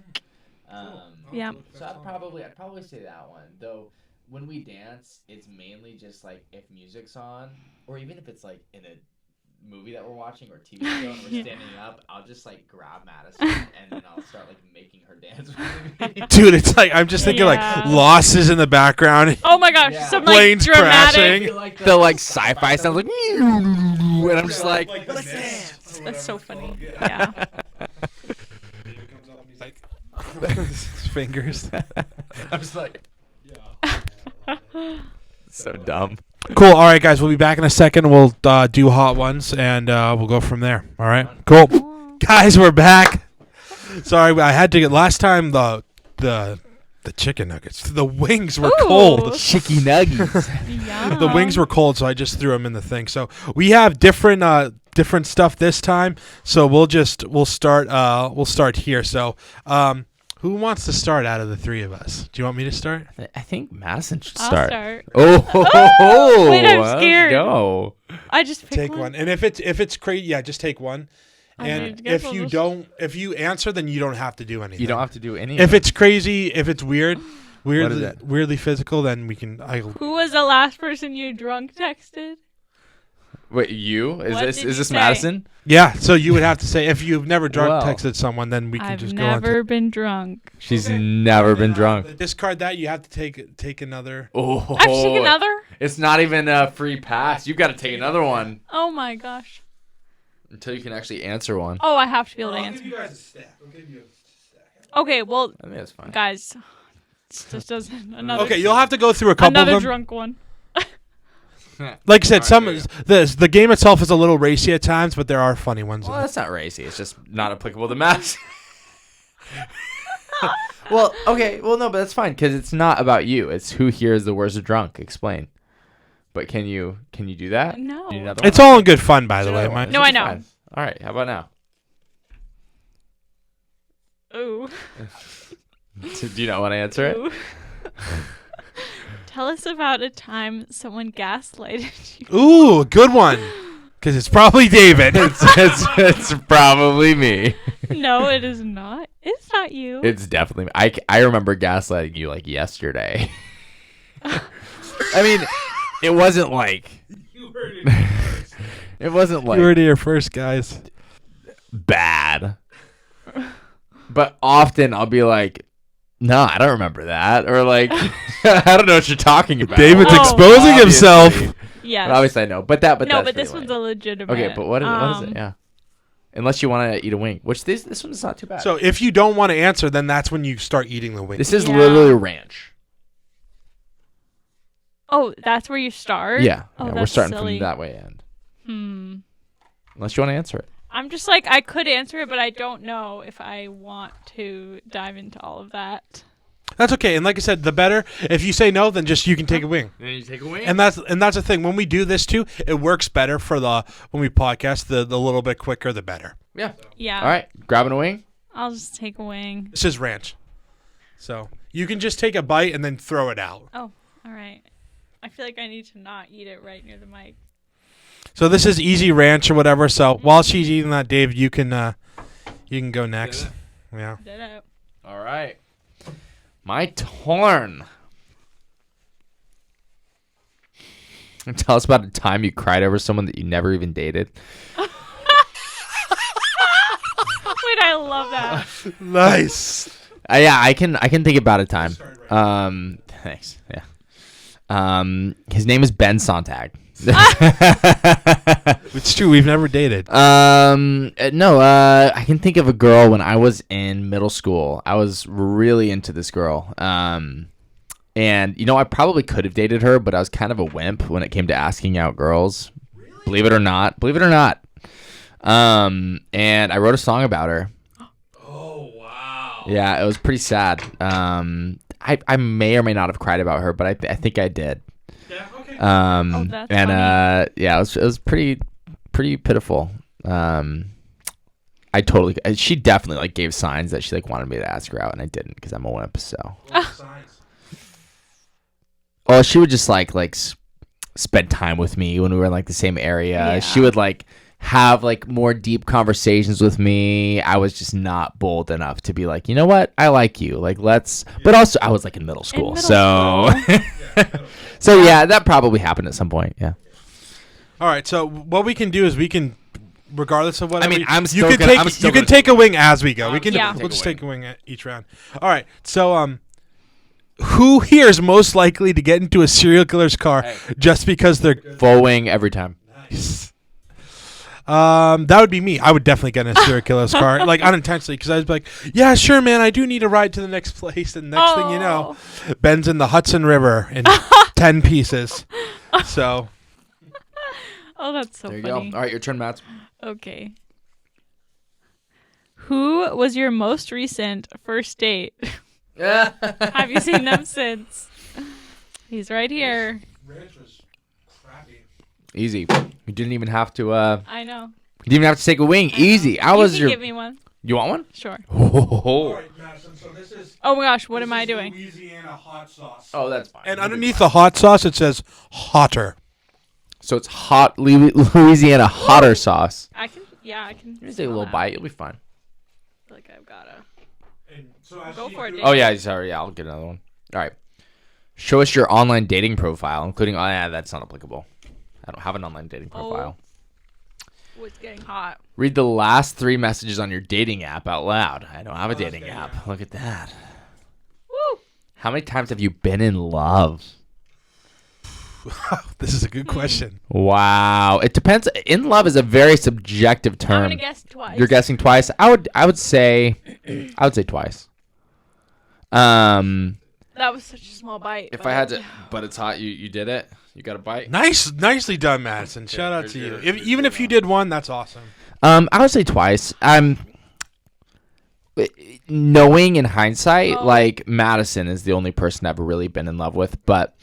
Yeah. So I'd probably say that one. Though when we dance, it's mainly just like if music's on, or even if it's like in a movie that we're watching or TV show and we're Yeah. standing up, I'll just like grab Madison and then I'll start like making her dance with me. Dude, it's like I'm just thinking Yeah. like losses in the background. Oh my gosh, Yeah. some, like, Planes dramatic... crashing. The like sci-fi sounds like, and I'm just like, That's so funny. Yeah. His fingers. I'm just like, so dumb. Cool. All right, guys. We'll be back in a second. We'll do hot ones, and we'll go from there. All right. Cool. Guys, we're back. Sorry, I had to get last time the chicken nuggets. The wings were Ooh. cold. Chicky nuggies. Yum. The wings were cold, so I just threw them in the thing. So we have different stuff this time. So we'll start here. So Who wants to start out of the three of us? Do you want me to start? I think Madison should I'll start. start. Oh, Wait, I'm let's scared. go. I just picked Take one. And if it's crazy, yeah, just take one. And if you answer, then you don't have to do anything. You don't have to do any. If it's crazy, if it's weirdly physical, then we can. Who was the last person you drunk texted? Wait, you? What Is did you this say? Madison? Yeah, so you would have to say if you've never drunk Well, texted someone, then we can I've just go on. never been drunk. She's never been drunk. Discard that. You have to take another. Oh, I have to take another? It's not even a free pass. You've got to take another one Oh my gosh. until you can actually answer one. Oh, I have to be able to I'll answer. give you guys a stack. I'll give you a stack. Okay, well, I think that's fine. guys, this doesn't another. Okay, you'll have to go through a couple another of them. drunk one. Like I said, All right, the game itself is a little racy at times, but there are funny ones. Well, in it. that's not racy. It's just not applicable to Madison. Well, okay. Well, no, but that's fine because it's not about you. It's who here is the worst drunk. Explain. But can you do that? No. You need another It's one? all in good fun, by the Do way. another one. Mike. No, This I is know. fine. All right. How about now? Ooh. Do you not want to answer it? Ooh. Tell us about a time someone gaslighted you. Ooh, good one. Because it's probably David. It's probably me. No, it is not. It's not you. It's definitely me. I remember gaslighting you like yesterday. I mean, it wasn't like it wasn't like You heard it here first, guys. bad. But often I'll be like, no, I don't remember that. Or like, I don't know what you're talking about. David's Oh. exposing himself. Yes. But obviously I know. But no, that's but this pretty one's lame. a legitimate. Okay, but what is it? Yeah. Unless you want to eat a wing, which this one's not too bad. So if you don't want to answer, then that's when you start eating the wing. this is Yeah. literally ranch. Oh, that's where you start? Yeah. Oh, Yeah, we're that's starting silly. from that way end. Hmm. Unless you want to answer it. I'm just like, I could answer it, but I don't know if I want to dive into all of that. That's okay. And like I said, the better. If you say no, then just you can take a wing. Then you take a wing. And that's the thing. When we do this too, it works better for when we podcast. The little bit quicker, the better. Yeah. Yeah. All right. Grabbing a wing. I'll just take a wing. This is ranch, so you can just take a bite and then throw it out. Oh, all right. I feel like I need to not eat it right near the mic. So this is easy ranch or whatever. So while she's eating that, Dave, you can go next. Yeah. Did it. All right. My turn. Tell us about a time you cried over someone that you never even dated. Wait, I love that. Nice. Yeah, I can think about a time. Thanks. Yeah. His name is Ben Sontag. It's true. We've never dated. No, I can think of a girl when I was in middle school. I was really into this girl. And I probably could have dated her, but I was kind of a wimp when it came to asking out girls. Really? Believe it or not. And I wrote a song about her. Oh wow. Yeah, it was pretty sad. I may or may not have cried about her, but I think I did. Yeah. Okay. Oh, that's and funny. yeah, it was pretty pitiful. She definitely like gave signs that she like wanted me to ask her out, and I didn't because I'm a wimp. So, she would just like spend time with me when we were in like the same area. Yeah. She would like have like more deep conversations with me. I was just not bold enough to be like, you know what, I like you. Like let's. Yeah. But also, I was like in middle school, so. So yeah, that probably happened at some point. Yeah. All right. So what we can do is we can, regardless of what I mean, you can take a wing as we go. We can. Yeah. We'll just take a wing at each round. All right. So who here is most likely to get into a serial killer's car just because they're full wing every time? Nice. That would be me. I would definitely get in a serial killer's car, like unintentionally, because I was like, "Yeah, sure, man. I do need a ride to the next place." And next thing you know, Ben's in the Hudson River in 10 pieces. So. Oh, that's so there you funny. go. All right, your turn, Matt. Okay. Who was your most recent first date? Have you seen them since? He's right here. Ranch was crappy. Easy. You didn't even have to. I know. You didn't even have to take a wing. Easy. I was you your. can give me one. You want one? Sure. All right, Madison. So this is. Oh my gosh, what am I doing? Louisiana hot sauce. Oh, that's fine. And underneath the hot sauce, it says hotter. So it's hot Louisiana hotter sauce. I can. You just take a little bite. You'll be fine. I feel like I've gotta. And so Go for it, Dave. Oh, yeah. Sorry. Yeah, I'll get another one. All right. Show us your online dating profile, including... Oh, yeah, that's not applicable. I don't have an online dating profile. Oh, it's getting hot. Read the last 3 messages on your dating app out loud. I don't have a dating app. Look at that. Woo! How many times have you been in love? This is a good question. Wow. It depends. In love is a very subjective term. I'm gonna guess twice. You're guessing twice? I would say twice. That was such a small bite. If I had to, but it's hot. You did it. You got a bite. Nicely done, Madison. Shout out to you. Even if you did one, that's awesome. I would say twice. Knowing in hindsight, like Madison is the only person I've really been in love with, but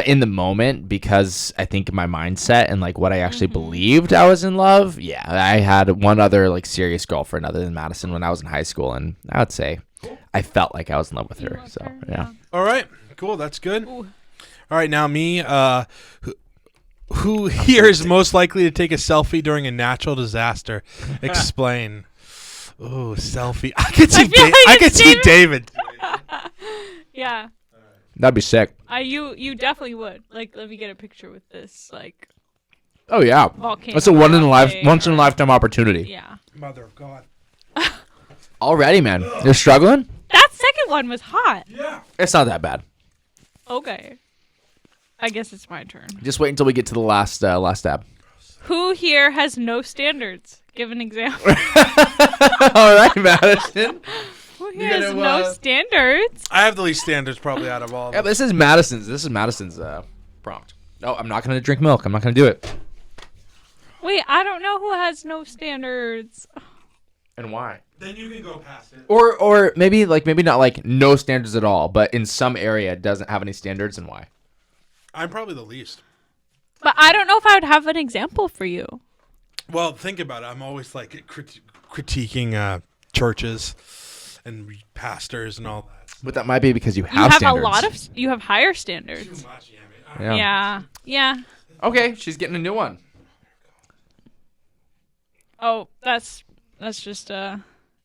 in the moment, because I think my mindset and like what I actually believed I was in love. Yeah, I had one other like serious girlfriend other than Madison when I was in high school, and I would say I felt like I was in love with her. So yeah. All right, cool. That's good. Ooh. All right, now me. Who here is most likely to take a selfie during a natural disaster? Explain. Oh, selfie. I could see. I could see David. Yeah. That'd be sick. You definitely would. Like, let me get a picture with this. Like. Oh yeah. Volcano. That's a once in a lifetime opportunity. Yeah. Mother of God. Already, man. You're struggling? That second one was hot. Yeah. It's not that bad. Okay. I guess it's my turn. Just wait until we get to the last tab. Who here has no standards? Give an example. All right, Madison. Who here has no standards? I have the least standards probably out of all of Yeah, them. this is Madison's prompt. No, I'm not going to drink milk. I'm not going to do it. Wait, I don't know who has no standards. And why? Then you can go past it. Or maybe not like no standards at all, but in some area it doesn't have any standards, and why? I'm probably the least. But I don't know if I would have an example for you. Well, think about it. I'm always like critiquing churches and pastors and all that. But that might be because you You have have standards. you have higher standards. Too much, yeah. Yeah. Okay, she's getting a new one. Oh, that's just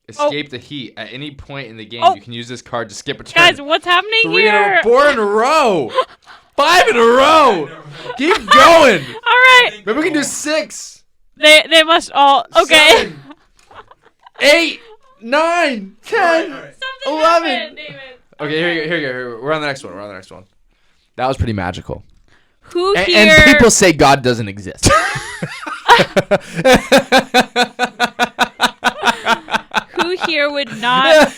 Escape the heat. At any point in the game, you can use this card to skip a turn. Guys, what's happening 4 in a row. 5 in a row. Keep going. All right. Maybe we can do 6. They must all okay. 7, 8, 9, 10, 11. Happened, David. Okay, here you go. We're on the next one. That was pretty magical. Who And here? people say God doesn't exist. Who here would not?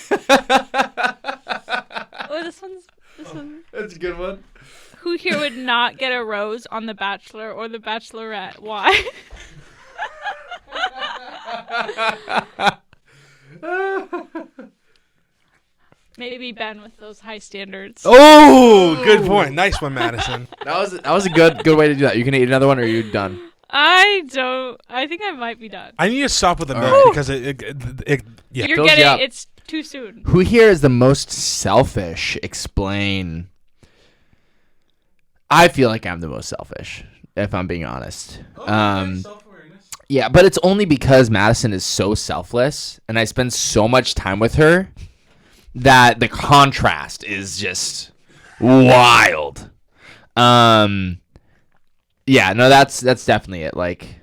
Oh, this one. That's a good one. Who here would not get a rose on The Bachelor or The Bachelorette? Why? Maybe Ben with those high standards. Oh, good point. Nice one, Madison. That was a good way to do that. You can eat another one, or you're done. I think I might be done. I need to stop with the milk because it yeah. You're fills you up. getting it's too soon. Who here is the most selfish? Explain. I feel like I'm the most selfish, if I'm being honest. Self-awareness. Yeah, but it's only because Madison is so selfless, and I spend so much time with her that the contrast is just wild. Yeah, no, that's definitely it. Like,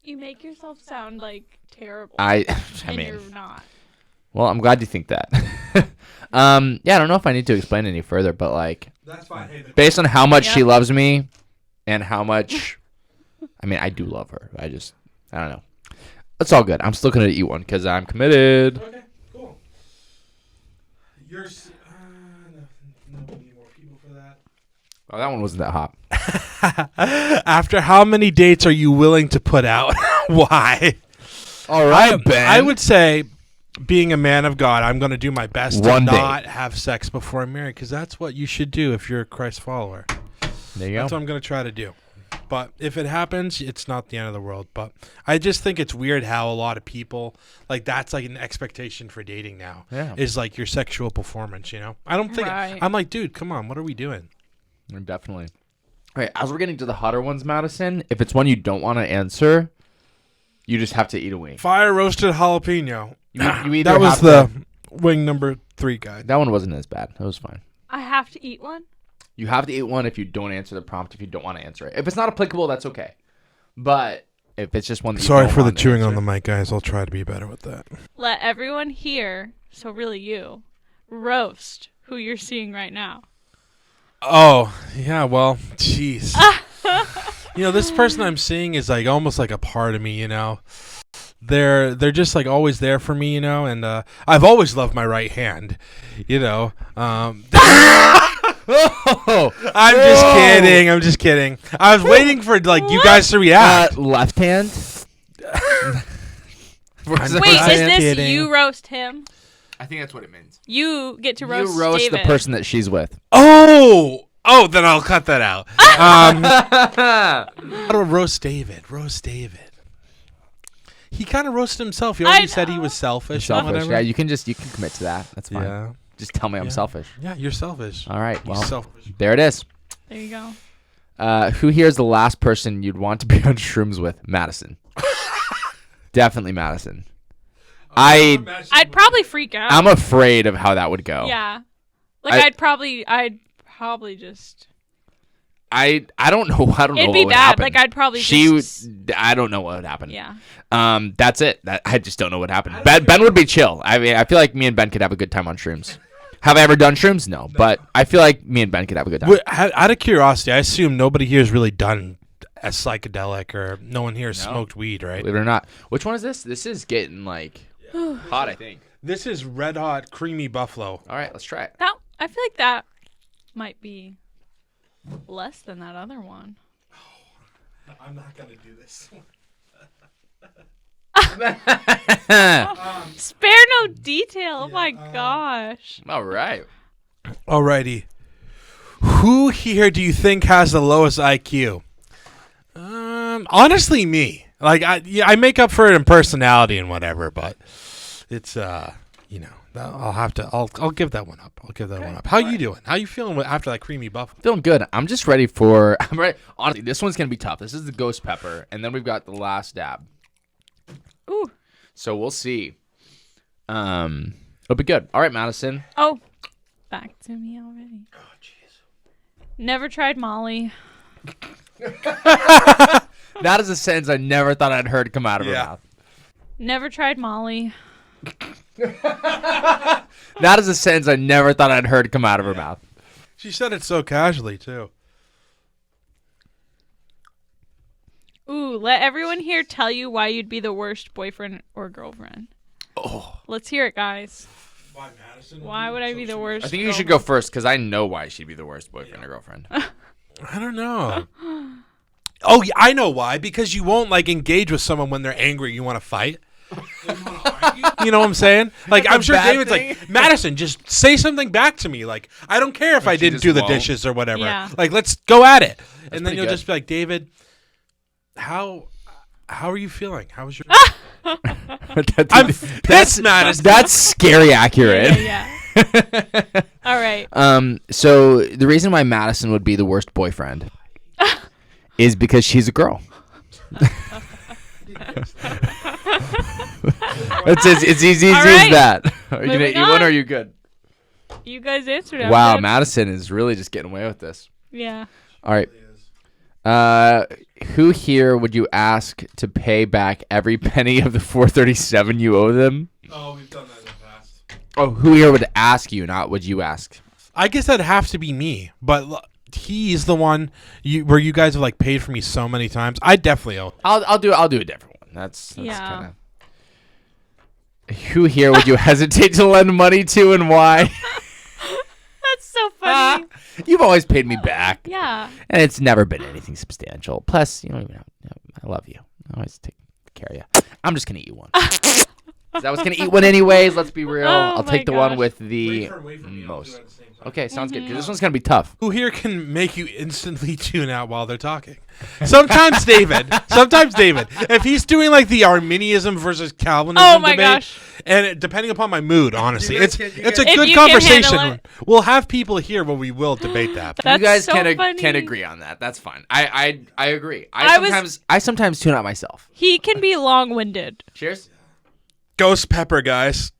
You make yourself sound like terrible. I and mean, you're not. well, I'm glad you think that. Yeah, I don't know if I need to explain any further, but like, That's fine. Hey, based on how much she Yep. loves me, and how much, I mean, I do love her. I don't know. It's all good. I'm still gonna eat one because I'm committed. okay, cool. Yours. No, we need more people for that. Oh, that one wasn't that hot. After how many dates are you willing to put out? Why? All right, Ben. I would say, being a man of God, I'm going to do my best One to date. not have sex before I'm married, because that's what you should do if you're a Christ follower. There you That's go. what I'm going to try to do. But if it happens, it's not the end of the world. But I just think it's weird how a lot of people, like, that's like an expectation for dating now. Yeah. Is like your sexual performance, you know? I don't think, Right. I'm like, dude, come on, what are we doing? Definitely. All right, as we're getting to the hotter ones, Madison, if it's one you don't want to answer, you just have to eat a wing. Fire roasted jalapeno. You either That was have the to- wing number 3 guy. That one wasn't as bad. It was fine. I have to eat one. You have to eat one if you don't answer the prompt, if you don't want to answer it. If it's not applicable, that's okay. But if it's just one that you Sorry don't for the want to chewing answer- on the mic, guys. I'll try to be better with that. Let everyone here, so really you, roast who you're seeing right now. Oh, yeah, well, jeez. You know, this person I'm seeing is like almost like a part of me, you know. They're just like always there for me, you know, and I've always loved my right hand, you know. I'm just kidding. I was waiting for like you guys to react. Left hand. Wait, I'm is this kidding. you roast him? I think that's what it means. You get to roast You roast David. the person that she's with. Oh, then I'll cut that out. How do I roast David? Roast David. He kind of roasted himself. He already said he know. was selfish. Selfish. And whatever. Yeah, you can commit to that. That's fine. Yeah. Just tell me I'm Yeah. selfish. Yeah, you're selfish. All right. You're Well, selfish. there it is. There you go. Who here is the last person you'd want to be on shrooms with? Madison. Definitely Madison. I'd probably freak out. I'm afraid of how that would go. Yeah. Like I- I'd probably just. I don't know. I don't know. It'd what be would bad. happen. Like I'd probably She just. would. I don't know what would happen. Yeah. That's it. I just don't know what happened. Ben would be chill. I mean, I feel like me and Ben could have a good time on shrooms. Have I ever done shrooms? No, but I feel like me and Ben could have a good time. Out of curiosity, I assume nobody here has really done a psychedelic, or no one here has smoked weed, right? Believe it or not. Which one is this? This is getting like hot, I think. This is red hot creamy buffalo. All right, let's try it. I feel like that might be less than that other one. I'm not gonna do this. Spare no detail. Oh my gosh. All right. Alrighty. Who here do you think has the lowest IQ? Honestly, me. Like I make up for it in personality and whatever, but it's you know, I'll give that one up. I'll give that one up. How you doing? How you feeling after that creamy buffalo? Feeling good. I'm just ready for. I'm ready. Honestly, this one's gonna be tough. This is the ghost pepper, and then we've got the last dab. Ooh. So we'll see. It'll be good. All right, Madison. Oh, back to me already. Oh, jeez. Never tried Molly. That is a sentence I never thought I'd heard come out of her mouth. Never tried Molly. That is a sentence I never thought I'd heard come out of her mouth. She said it so casually too. Ooh, let everyone here tell you why you'd be the worst boyfriend or girlfriend. Oh, Let's hear it, guys. Why, Madison? Why would I be the worst? I think you should go first because I know why she'd be the worst boyfriend or girlfriend. I don't know. Oh, yeah, I know why. Because you won't like engage with someone when they're angry. You want to fight. You know what I'm saying? Like, I'm sure bad David's thing. like, Madison, just say something back to me. Like, I don't care if I she didn't just do the won't. dishes or whatever. Yeah. Like, let's go at it. And then pretty you'll good. just be like, David, how are you feeling? How was your? I'm pissed, Madison. That's scary accurate. Yeah. All right. So the reason why Madison would be the worst boyfriend is because she's a girl. It's easy All as right. that. Are you gonna Moving eat one or on. are you good? You guys answered it. Wow, I'm good. Madison is really just getting away with this. Yeah. All right. Who here would you ask to pay back every penny of the $4.37 you owe them? Oh, we've done that in the past. Oh, who here would ask you, not would you ask? I guess that'd have to be me, but he's the one where you guys have like paid for me so many times. I definitely owe. I'll do a different one. That's Yeah. kind of. Who here would you hesitate to lend money to and why? That's so funny. You've always paid me back. Yeah. And it's never been anything substantial. Plus, you don't even know, I love you. I always take care of you. I'm just going to eat one. 'Cause I was gonna eat one anyways. Let's be real. Oh I'll my take the one gosh. with the most. Okay, sounds good. 'Cause this one's gonna be tough. Who here can make you instantly tune out while they're talking? Sometimes David. Sometimes David. If he's doing like the Arminianism versus Calvinism Oh my debate, gosh. and depending upon my mood, honestly, You guys it's can- you it's a guys- If good you can handle conversation. it. We'll have people here, but we will debate that. That's you guys so can funny. agree on that. That's fine. I agree. I I sometimes tune out myself. He can be long-winded. Cheers. Ghost pepper, guys.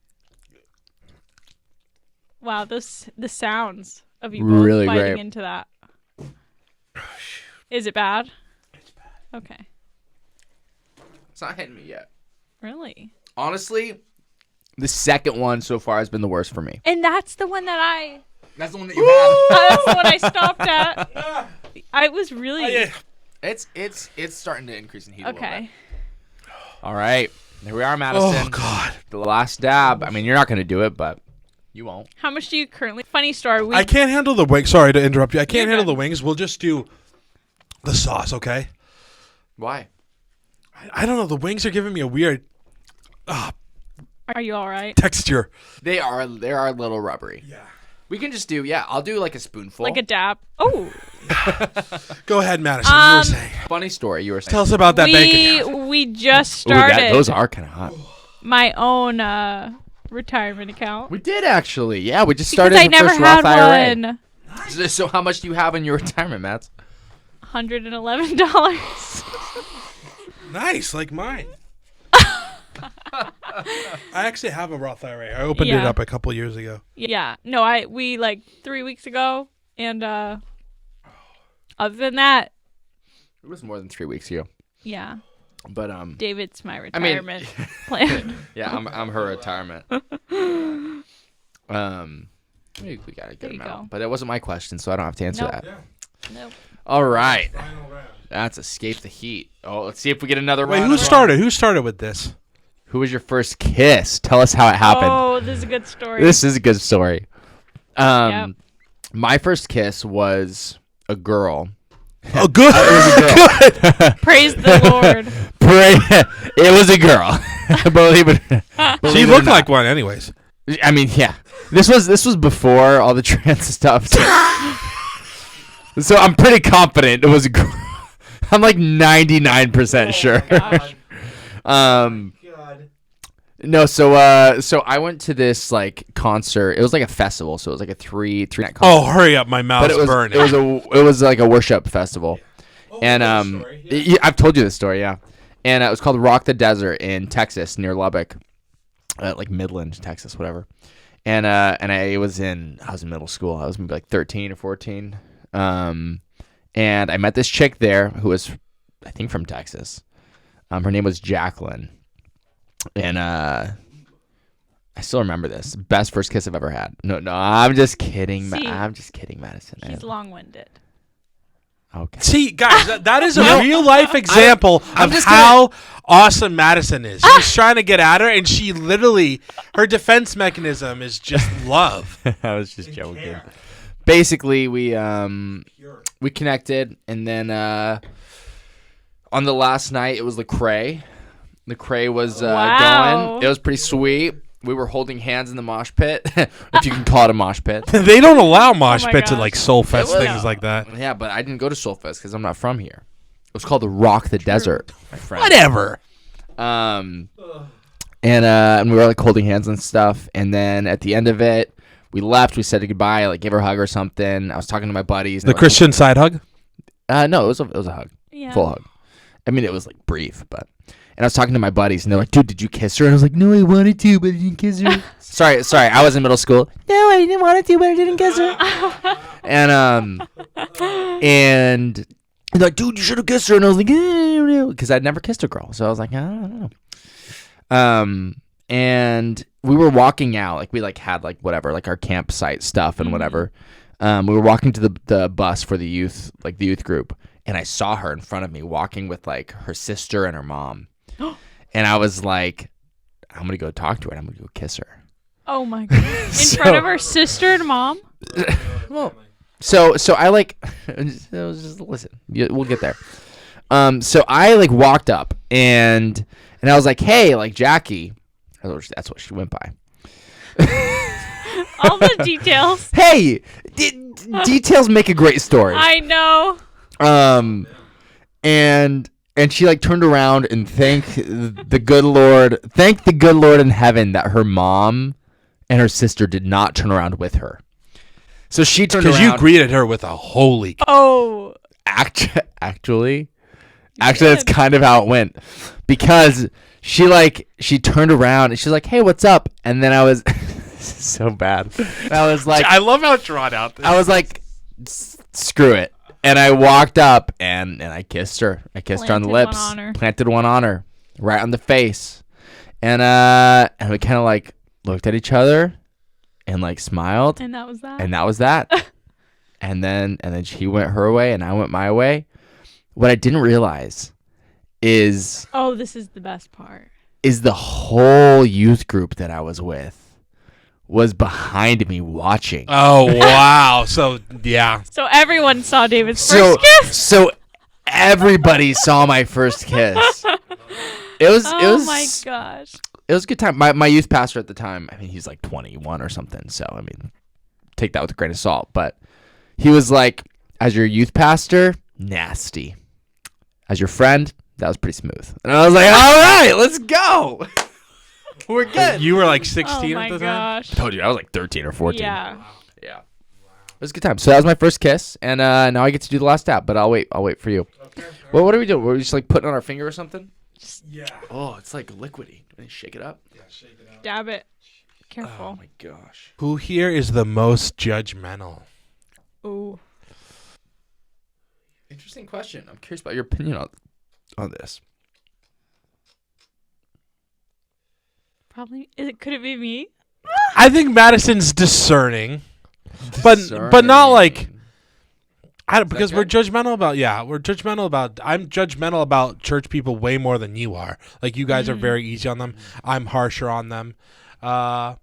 Wow, the sounds of you both Really biting great. into that. Is it bad? It's bad. Okay. It's not hitting me yet. Really? Honestly, the second one so far has been the worst for me. And that's the one that I. That's the one that you had. That's the one I stopped at. I was really. It's starting to increase in heat a little bit. Okay. All right. Here we are, Madison. Oh God. The last dab. I mean, you're not going to do it, but you won't. How much do you currently? Funny story. I can't handle the wings. Sorry to interrupt you. I can't You're handle good. the wings. We'll just do the sauce, okay? Why? I don't know. The wings are giving me a weird Are you all right? texture. They are a little rubbery. Yeah. We can just do, I'll do like a spoonful. Like a dab. Oh. Go ahead, Madison. You were saying. Funny story you were saying. Tell us about that bank account. We just Ooh, that- started those are kind of hot. my own retirement account. We did actually. Yeah, we just Because started I the never first had Roth IRA. one. So how much do you have in your retirement, Matt? $111. Nice, like mine. I actually have a Roth IRA. I opened it Yeah. up a couple years ago. Yeah. No, we like 3 weeks ago, and other than that, It was more than 3 weeks ago. yeah. But David's my I mean, retirement plan. yeah, I'm her retirement. We got a good There you amount, go. but it wasn't my question, so I don't have to answer Nope. that. Nope. All right, Final round. that's escape the heat. Oh, let's see if we get another Wait, round. who started? Who started with this? Who was your first kiss? Tell us how it happened. Oh, this is a good story. This is a good story. Yep. My first kiss was a girl. Oh, good. Praise the Lord. It was a girl. Believe it. She believe it or looked not. like one, anyways. I mean, yeah. This was before all the trans stuff. So I'm pretty confident it was a girl. I'm like 99% sure. Gosh. No, so I went to this like concert. It was like a festival, so it was like a three night concert. Oh, hurry up! My but mouth's it was burning. it was like a worship festival. And I've told you this story, yeah. And it was called Rock the Desert in Texas near Lubbock. Like Midland, Texas, whatever. And I was in middle school. I was maybe like 13 or 14. And I met this chick there who was, I think, from Texas. Her name was Jacqueline. And I still remember this. Best first kiss I've ever had. No, I'm just kidding. See, I'm just kidding, Madison. He's long-winded. Okay. See, guys, that is a real life example I'm of just how awesome Madison is. She's trying to get at her, and she literally, her defense mechanism is just love. I was just joking. Basically, we connected, and then on the last night, it was Lecrae. Lecrae was Wow. going. It was pretty sweet. We were holding hands in the mosh pit, if you can call it a mosh pit. They don't allow mosh my pits at gosh. like Soulfest, It was- things like that. Yeah, but I didn't go to Soulfest because I'm not from here. It was called the Rock the Desert, my friend. Whatever. And we were like holding hands and stuff. And then at the end of it, we left. We said goodbye. Like gave her a hug or something. I was talking to my buddies. and The they were Christian side hug? like, no, it was a hug, Yeah. full hug. I mean, it was like brief, but. And I was talking to my buddies, and they're like, "Dude, did you kiss her?" And I was like, "No, I wanted to, but I didn't kiss her." sorry, I was in middle school. No, I didn't want to, but I didn't kiss her. And they're like, "Dude, you should have kissed her." And I was like, because I'd never kissed a girl, so I was like, I don't know. And we were walking out, like we like had like whatever, like our campsite stuff and whatever. We were walking to the bus for the youth group, and I saw her in front of me walking with like her sister and her mom. And I was like, I'm going to go talk to her and I'm going to go kiss her. Oh my god! In front of her sister and mom. Well, so I like, just listen, we'll get there. So I like walked up and I was like, hey, like Jackie, That's what she went by. All the details. Hey, details make a great story. I know. And she like turned around and thanked the good Lord in heaven that her mom and her sister did not turn around with her. So she turned around. Because you greeted her with a holy. Oh. Actually, that's kind of how it went, because she turned around and she's like, "Hey, what's up?" And then I was so bad. I was like, I love how drawn out this. I was like, screw it. And I walked up and I kissed her. I kissed her on the lips. Planted one on her, right on the face. And we kind of like looked at each other and like smiled. And that was that. And that was that. and then she went her way and I went my way. What I didn't realize is this is the best part. Is the whole youth group that I was with was behind me watching. Oh, wow. So, yeah. So everyone saw David's first kiss. So everybody saw my first kiss. It was my gosh. It was a good time. My youth pastor at the time, I mean, he's like 21 or something. So, I mean, take that with a grain of salt. But he was like, as your youth pastor, nasty. As your friend, that was pretty smooth. And I was like, all right, let's go. We're good. You were like 16 at the time? Gosh. I told you, I was like 13 or 14. Yeah. Yeah. It was a good time. So that was my first kiss, and now I get to do the last dab, but I'll wait for you. Okay, well, what are we doing? We're just like putting on our finger or something? Yeah. Oh, it's like liquidy. Do I shake it up? Yeah, shake it up. Dab it. Careful. Oh my gosh. Who here is the most judgmental? Ooh. Interesting question. I'm curious about your opinion on this. Probably. Could it be me? I think Madison's discerning. But not like because we're judgmental about I'm judgmental about church people way more than you are. Like you guys are very easy on them. I'm harsher on them. I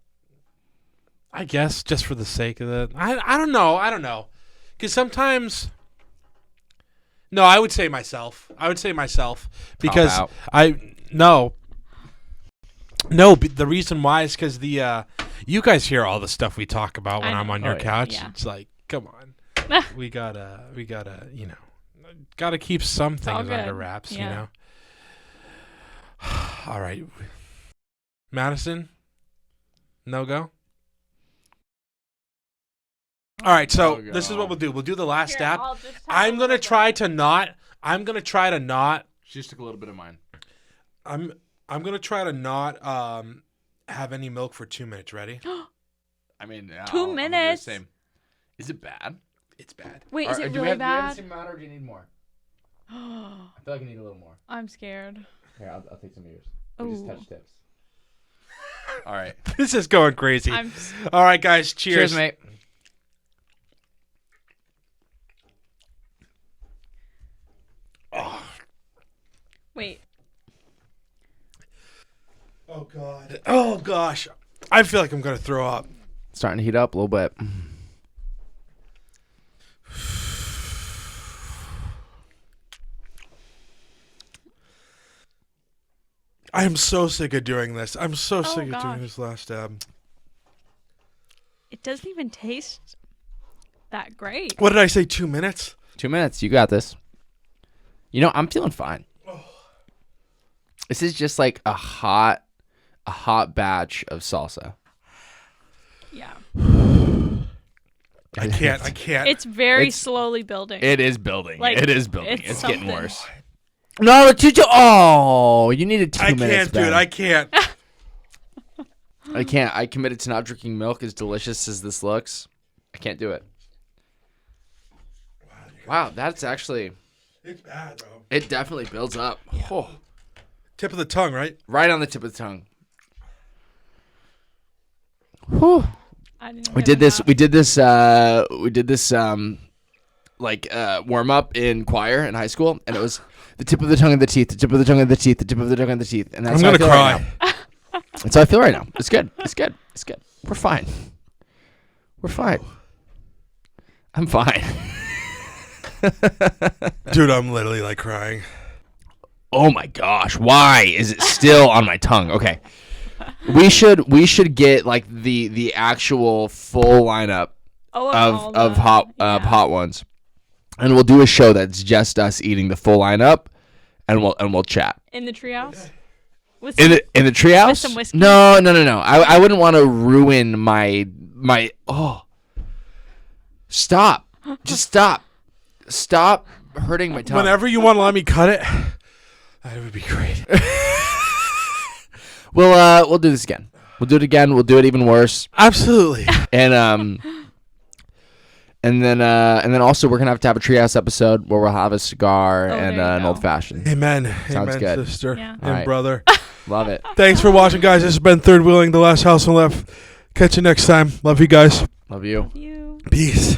guess just for the sake of it. I don't know. Cuz sometimes I would say myself. Because No, but the reason why is because you guys hear all the stuff we talk about when I'm on your couch. Yeah. It's like, come on, we gotta, gotta keep some things under wraps, you know. All right, Madison, no go. All right, so this is what we'll do. We'll do the last step. I'm gonna try to not. She just took a little bit of mine. I'm going to try to not have any milk for 2 minutes. Ready? I mean, 2 minutes? Is it bad? It's bad. Wait, is it really bad? Do you have the same amount or do you need more? I feel like I need a little more. I'm scared. Here, I'll take some of yours. We just touch tips. All right. This is going crazy. All right, guys. Cheers. Cheers, mate. Oh. Wait. Oh, God. Oh, gosh. I feel like I'm going to throw up. Starting to heat up a little bit. I am so sick of doing this. I'm so sick of doing this last dab. It doesn't even taste that great. What did I say, 2 minutes? 2 minutes. You got this. You know, I'm feeling fine. Oh. This is just like a hot batch of salsa. Yeah. I can't. It's very slowly building. It is building. It's getting worse. No, you needed 2 minutes. I can't, dude. I can't. I can't. I committed to not drinking milk as delicious as this looks. I can't do it. Wow, that's actually... It's bad, bro. It definitely builds up. Oh. Tip of the tongue, right? Right on the tip of the tongue. Whew. We did this warm up in choir in high school, and it was the tip of the tongue and the teeth, the tip of the tongue and the teeth, the tip of the tongue and the teeth, and that's how I feel right now. That's how I feel right now. It's good. We're fine. I'm fine. Dude, I'm literally like crying. Oh my gosh, why is it still on my tongue? Okay. We should get like the actual full lineup of hot ones, and we'll do a show that's just us eating the full lineup, and we'll chat in the treehouse. In the treehouse. With some whiskey? No. I wouldn't want to ruin my. Oh, stop! Just stop hurting my tongue. Whenever you want to let me cut it, that would be great. We'll do this again. We'll do it again. We'll do it even worse. Absolutely. And then also we're gonna have to have a treehouse episode where we'll have a cigar and an old fashioned. Amen. Sounds Amen, good. sister Yeah. and Alright. brother. Love it. Thanks for watching, guys. This has been Third Wheeling, the last house on the left. Catch you next time. Love you guys. Love you. You. Peace.